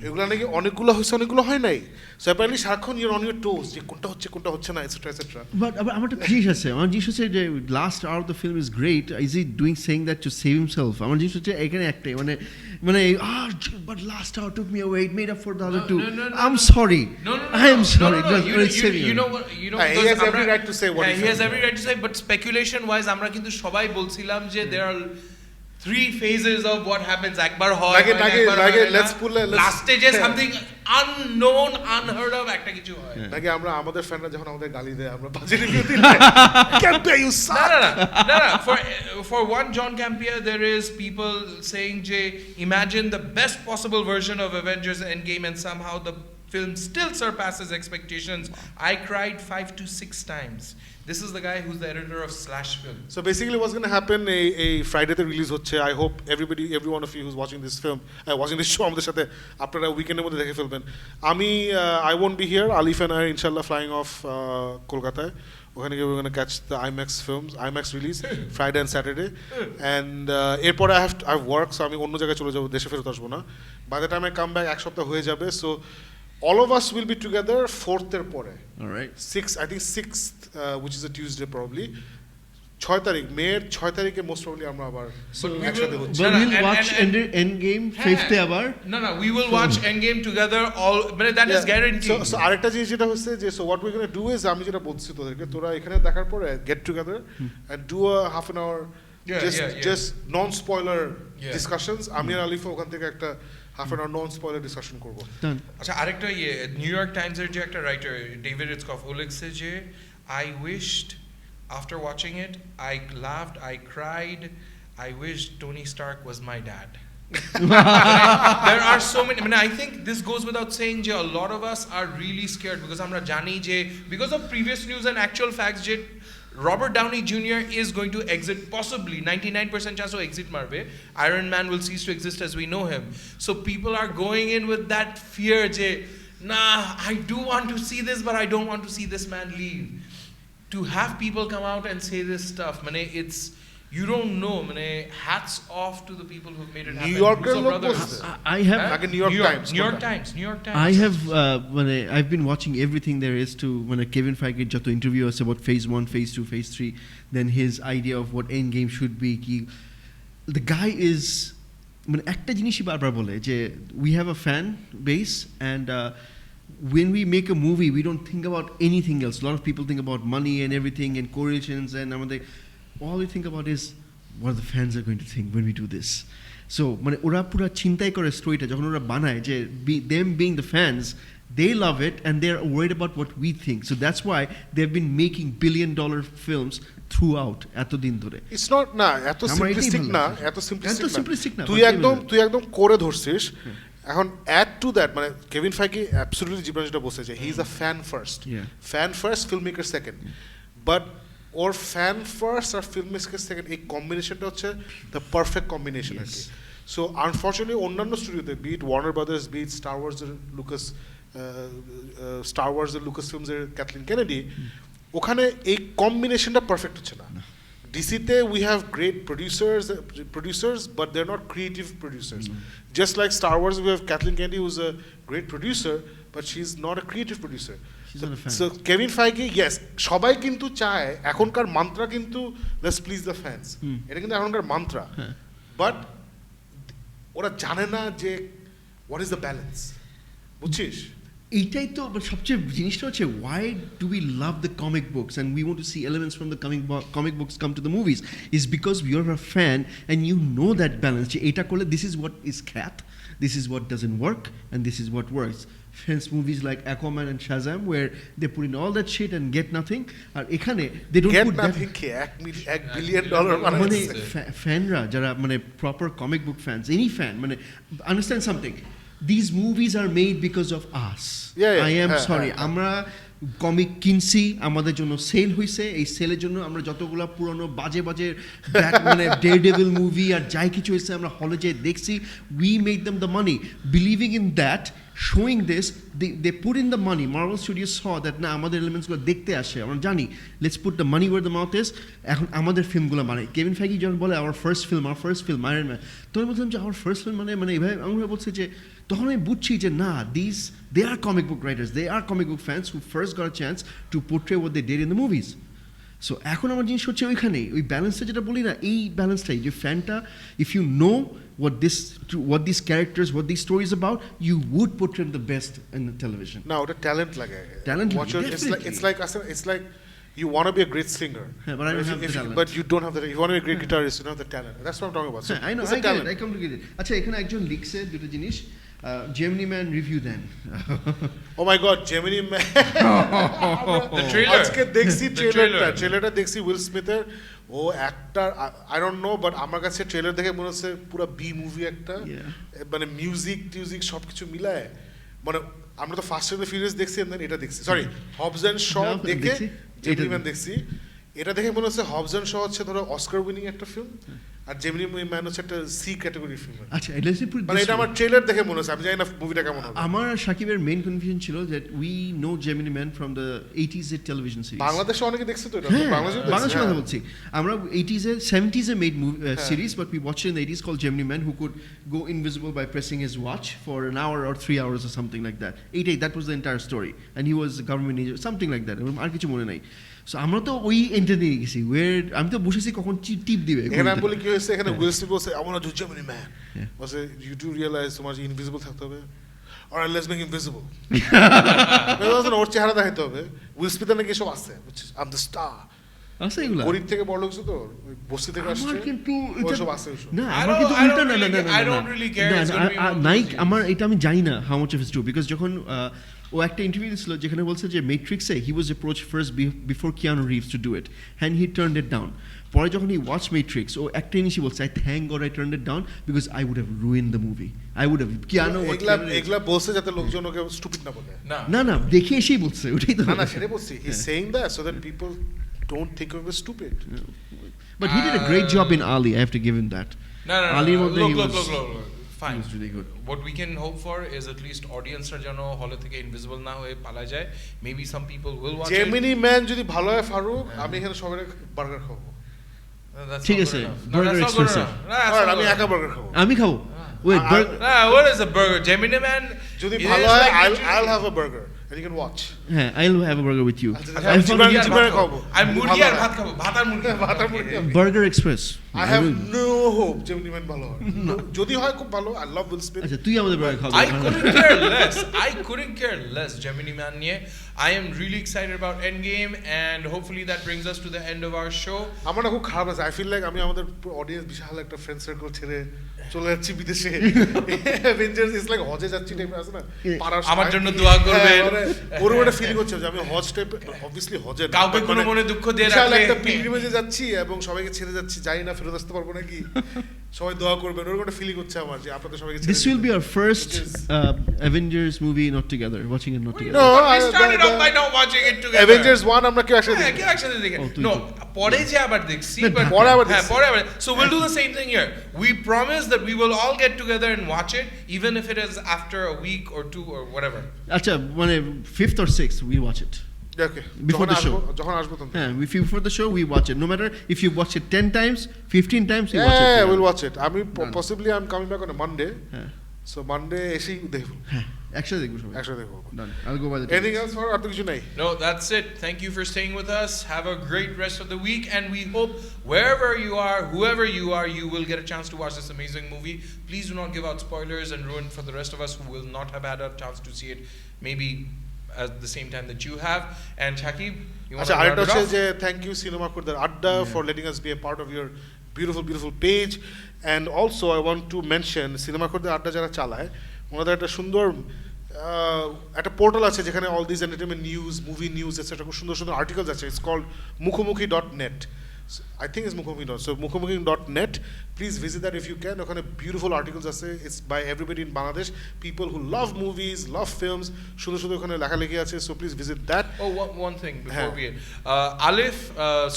এগুলো নাকি অনেকগুলো হয়েছে অনেকগুলো হয় নাই সো অ্যাপারেন্টলি সারাক্ষণ ইউর অন ইউর টোস যে কোনটা হচ্ছে না এটসেট্রা বাট আমার একটা জিনিস আছে যে last hour of the film is great is he doing saying that to save himself আমার জিনিস হচ্ছে এখানে একটাই মানে but last hour took me away it made up for the other two I am sorry you know he has every right to say what he has every right to say but speculation wise আমরা কিন্তু সবাই বলছিলাম যে there are 3 phases of what happens একবার হয় let's pull last stage is something unknown unheard of একটা কিছু হয় নাকি আমরা আমাদের ফ্যানরা যখন আমাদের গালি দেয় আমরা বাজে রিভিউ দিই Campia you suck no for one John Campia there is people saying imagine the best possible version of Avengers Endgame and somehow the film still surpasses expectations. I cried 5 to 6 times. This is the guy who's the editor of Slash Film. So basically what's going to happen a Friday the release হচ্ছে I hope every one of you who's watching this film watching this show আমাদের সাথে আপনারা উইকেন্ডের মধ্যে দেখে ফেলবেন আমি I won't be here Alif and I inshallah flying off কলকাতায় ওখানে গিয়ে we're going to catch the IMAX release Friday and Saturday and এরপরে I have work so আমি অন্য জায়গায় চলে যাব দেশে ফেরত আসবো না by the time I come back এক সপ্তাহ হয়ে যাবে so all of us will be together 4th এর পরে all right 6th which is a Tuesday probably 6 তারিখ মের 6 তারিখে মোস্ট প্রবাবলি আমরা আবার একসাথে হচ্ছি but we'll watch Endgame 5th এ আবার no we will watch Endgame together all but that is guaranteed so আরেকটা জিনিস যেটা হচ্ছে যে so what we're going to do is আমি যেটা বলছি তোদেরকে তোরা এখানে দেখার পরে get together and do a half an hour just non-spoiler discussions. Mm-hmm. আমি আর আলিফা ওখান থেকে একটা half an hour non-spoiler discussion করব। Done. আচ্ছা আরেকটা নিউ ইয়র্ক টাইমসের যে একটা রাইটার ডেভিড ইটসকফ ও লিখছে যে I wished after watching it I laughed, I cried, I wished Tony Stark was my dad. There are so many. I mean, I think this goes without saying যে a lot of us are really scared because আমরা জানি যে because of previous news and actual facts যে Robert Downey Jr. is going to exit, possibly 99% chance to exit marbe. Iron Man will cease to exist as we know him. So people are going in with that fear je, nah, I do want to see this but I don't want to see this man leave. To have people come out and say this stuff, mane, it's, you don't know, mane, hats off to the people who made it happen. New Yorker Russo brothers. I have Like New York Times. New York Times. New York Times. I have I've been watching everything there is to when Kevin Feige just interview us about phase 1, phase 2, phase 3, then his idea of what Endgame should be. The guy is মানে একটা জিনিসই বারবার বলে যে we have a fan base and when we make a movie we don't think about anything else. A lot of people think about money and everything and correlations and all we think about is what the fans are going to think when we do this. So মানে ওরা পুরো চিন্তাই করে স্টোরিটা যখন ওরা বানায় যে them being the fans they love it and they're worried about what we think. So that's why they've been making billion-dollar films throughout এতদিন ধরে. It's not না এত simplistic না তুই একদম করে ধরছিস এখন অ্যাড টু দ্যাট মানে কেভিন ফাইগি অ্যাবসলিউটলি জীবন যেটা বলছে যে he is a fan first filmmaker second but ওর ফ্যান ফার্স্ট আর ফিল্ম মেকার সেকেন্ড এই কম্বিনেশনটা হচ্ছে দ্য পারফেক্ট কম্বিনেশন আর কি সো আনফর্চুনেটলি অন্যান্য স্টুডিওতে be it Warner Brothers be it Star ওয়ার্সের লুকাস ফিল্মসের ক্যাথলিন কেনেডি ওখানে এই কম্বিনেশনটা পারফেক্ট হচ্ছে না ডিসিতে we have great producers but they're not creative producers just like Star Wars we have Kathleen Kennedy who's a great producer but she's not a creative producer so Kevin Feige yes সবাই কিন্তু চায় এখনকার mantra কিন্তু let's please the fans এটা কিন্তু এখনকার mantra but ওরা জানে না যে what is the balance বুঝছিস এইটাই তো সবচেয়ে জিনিসটা হচ্ছে why do we love the comic books and we want to see elements from the comic books come to the movies is because you're a fan and you know that balance যে এটা করলে this is what is cat this is what doesn't work and this is what works hence movies like Aquaman and Shazam where they put in all that shit and get nothing আর এখানে they don't get put nothing $1 billion মানে ফ্যানরা যারা মানে proper comic book fans any fan মানে understand something these movies are made because of us. I am sorry. আমরা comic কিনছি আমাদের জন্য sell হইছে এই সেলের জন্য আমরা যতগুলা পুরনো বাজে মানে ডেয়ারডেভিল মুভি আর যাই কিছু হইছে আমরা হলে যেয়ে দেখছি we made them the money believing in that showing this they put in the money Marvel Studios saw that না আমাদের এলিমেন্টসগুলো দেখতে আসে আমরা জানি let's put the money where the mouth is এখন আমাদের ফিল্মগুলো বানাই কেভিন ফাইগি যখন বলে our first film Iron Man তখন বলছিলাম যে our first film মানে এভাবে আমরা বলছি যে তখন আমি বুঝছি যে না they are comic book writers they are comic book fans who first got a chance to portray what they did in the movies so এখন আমার জিনিস হচ্ছে ওইখানে ওই ব্যালেন্সটা যেটা বলি না এই ব্যালেন্সটাই যে ফ্যানটা if you know what these characters what these stories about you would portray the best in the television না ওটা ট্যালেন্ট লাগে it's like you want to be a great singer but I don't have the talent but you don't have the you want to be a great guitarist you don't have the talent that's what I'm talking about so I know I come to get it আচ্ছা এখানে একজন লিখছে দুটো জিনিস Gemini Man review then oh my god Gemini Man the trailer আজকে দেখছি ট্রেলারটা দেখছি উইল স্মিথের ও actor I don't know but আমার কাছে ট্রেলার দেখে মনে হচ্ছে পুরো বি মুভি একটা মানে মিউজিক সবকিছু মিলায় মানে আমরা তো ফার্স্ট অ্যান্ড দ্য ফিউরিয়াস দেখছি এন্ড দেন এটা দেখছি সরি হবস এন্ড শ দেখে জেমিনি ম্যান দেখছি এটা দেখে মনে হচ্ছে হবস এন্ড শ হচ্ছে ধরো অস্কার উইনিং একটা ফিল্ম আর জেমিনি ম্যান হচ্ছে একটা সি ক্যাটাগরি ফিল্ম আচ্ছা মানে এটা আমার ট্রেলার দেখে মনে হচ্ছে আমি জানি না মুভিটা কেমন হবে আমার শাকিবের মেইন কনফিউশন ছিল that we know Gemini Man from the 80s television series বাংলাদেশে অনেকে দেখছে তো এটা বাংলাদেশে কথা বলছি আমরা 80s 70s made series but we watched it in the 80s called Gemini Man who could go invisible by pressing his watch for an hour or 3 hours or something like that that was the entire story and he was a government agent something like that আর কিছু মনে নাই so আমরা তো ওই entertain গেছি আমি তো বসেছি কখন টিপ দিবে এখানে আমি বলি কি হয়েছে এখানে উইল স্মিথ বলছে I want to do Gemini Man বলছে you do realize তোমার ইনভিজিবল থাকতে হবে or let's make him visible ওর চেহারা দেখাইতে হবে উইল স্মিথের নাকি এসব আছে I'm the star আছে এগুলা গরিব থেকে বড় হচ্ছে তো ওই বস্তি থেকে আসছে আমার কিন্তু ওসব আছে ওসব না I আমার don't- কিন্তু I উল্টা don't না না really- না I don't really care it's gonna be one of Naik those আমার এটা আমি জানি না how much of it's true because যখন ও একটা ইন্টারভিউ দিয়েছিল যেখানে বলছে যে মেট্রিক্সে he was approach first before Keanu Reeves to do it and he turned it down পরে যখন হি ওয়াচ মেট্রিক্স ও একটা জিনিসই বলছে I thank God I turned it down because I would have ruin the movie I would have Keanu এগুলা বলছে যাতে লোকজন ওকে স্টুপিড না বলে না না না দেখে এসেই বলছে ওটাই তো না সেটাই বলছি he is saying that so that people don't think of him stupid But he did a great job in Ali. I have to give him that. No. Ali's মধ্যে he Look. was- Fine. he was really good. What we can hope for is at least audience-রা যেন হলে থেকে invisible না হয়ে পালা যায়। Maybe some people will watch it. Gemini man যদি ভালো হয় ফারুক আমি এখানে সবাই বার্গার খাবো That's ঠিক not আছে, good enough. No, burger that's not good expensive. enough. No, that's আর not আমি good একা enough. বার্গার খাবো আমি খাবো Wait, Nah, what is a burger? Gemini Man? যদি it ভালো is হয় like I'll have a burger and you can watch হ্যাঁ I'll have a burger with you. আচ্ছা, I আচ্ছা, found মুরগি a- চিবারে খাবো। আমি মুরগি আর ভালো ভাত খাবো। ভাত আর মুরগি। ভাত আর মুরগি। Burger Express. I have no hope Gemini man ভালো হয় যদি হয় খুব ভালো I love Will Smith আচ্ছা তুই আমাদের burger খাবি I couldn't care less Gemini Man নিয়ে I am really excited about Endgame and hopefully that brings us to the end of our show. আমার না খুব খারাপ আছে আই ফিল লাইক আমি আমাদের অডিয়েন্স বিশাল একটা ফ্রেন্ড সার্কেল ছেড়ে চলে যাচ্ছি বিদেশে অ্যাভেঞ্জার্স ইজ লাইক হজে যাচ্ছি টাইপের আছে না পাড়ার আমার জন্য দোয়া করবেন। ওরকম একটা ফিলিং হচ্ছে যে আমি হজ টাইপ অবভিয়াসলি হজে না, কাউকে but কোনো মানে মনে দুঃখ দিয়ে বিশাল রাখলে একটা পিলগ্রিমেজে যাচ্ছি এবং সবাইকে ছেড়ে যাচ্ছি জানি না ফেরত আসতে পারবো নাকি সবাই দোয়া করবেন ওরকম একটা ফিলিং হচ্ছে আমার যে আপনাদের সবাইকে ছেড়ে This will be যেতে। our first Which is- Avengers movie not together, watching it not together. No, But we I- started the- off by not watching it together. Avengers 1 আমরা কেউ একসাথে হ্যাঁ, দেখি কেউ একসাথে দেখে। ও, তুই No, তো- পরে যে আবার দেখছি, না, but- পরে আবার হ্যাঁ, দেখছি। পরে আবার- So we'll do the same thing here. We promise that we will all get together and watch it, even if it is after a week or two or whatever. আচ্ছা মানে 5th or 6th we watch it. Okay, Before the show. যখন আসবো তখন হ্যাঁ before the show we watch it. No matter if you watch it 10 times, 15 times, you watch it. Yeah, together. we'll watch it. আমি Done. possibly I'm coming back on a Monday. হ্যাঁ So Monday এসেই দেখবো হ্যাঁ একসাথে দেখবো সবাই. একসাথে দেখবো Done. I'll go by the Anything else for আর তো কিছু নাই No, that's it. Thank you for staying with us. Have a great rest of the week, and we hope wherever you are, whoever you are, you will get a chance to watch this amazing movie. Please do not give out spoilers and ruin for the rest of us who will not have had a chance to see it, maybe at the same time that you have. And Shakib, you want আচ্ছা to আরেকটা round it হচ্ছে off? যে thank you Cinema কুরদার আড্ডা for letting us be a part of your beautiful page and also I want to mention Cinema কুরদার আড্ডা যারা চালায় ওনাদের একটা সুন্দর একটা পোর্টাল আছে যেখানে all this entertainment news movie news etcetera খুব সুন্দর সুন্দর আর্টিকেলস আছে ইটস কল্ড মুখোমুখি.net I think it's Mukhomuki. So Mukhomuki.net. Please visit that if you can. ওখানে beautiful articles আছে. It's by everybody in Bangladesh. People who love movies, love films. সুন্দর সুন্দর ওখানে লেখালেখি আছে. So please visit that. Oh, one thing before হ্যাঁ। we end. Alif,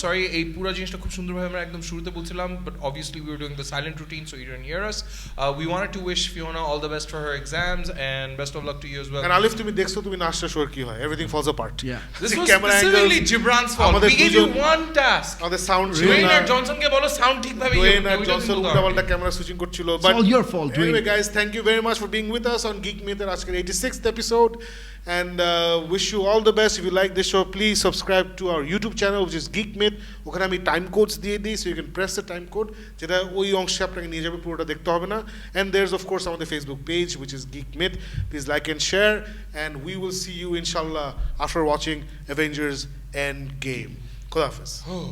sorry, এই পুরো জিনিসটা খুব সুন্দরভাবে আমরা একদম শুরুতে বলছিলাম, but obviously we were doing the silent routine, so you didn't hear us. We wanted to wish Fiona all the best for her exams, and best of luck to you as well. And Alif তুমি দেখছো তুমি না আসলে শোর কি হয়. Everything falls apart. Yeah. This The was camera specifically angles, Gibran's fault. আমাদের We gave you দুজন- one task. আমাদের সাউন্ড Dwayne আর জনসনকে বলো সাউন্ড ঠিকভাবে Dwayne আর জনসন উল্টাপাল্টা ক্যামেরা সুইচিং করছিল It's all your fault, anyway Dwayne. guys thank you very much for being with us on Geek Meet আজকের 86th episode and wish you all the best. If you like this show please subscribe to our YouTube channel which is Geek Meet. ওখানে আমি time codes দিয়ে দিই so you can press the time code যেটা ওই অংশে আপনাকে নিয়ে যাবে পুরোটা দেখতে হবে না and there's of course আমাদের Facebook page which is Geek Meet. Please like and share and we will see you inshallah after watching Avengers Endgame. Khuda Hafiz. Oh.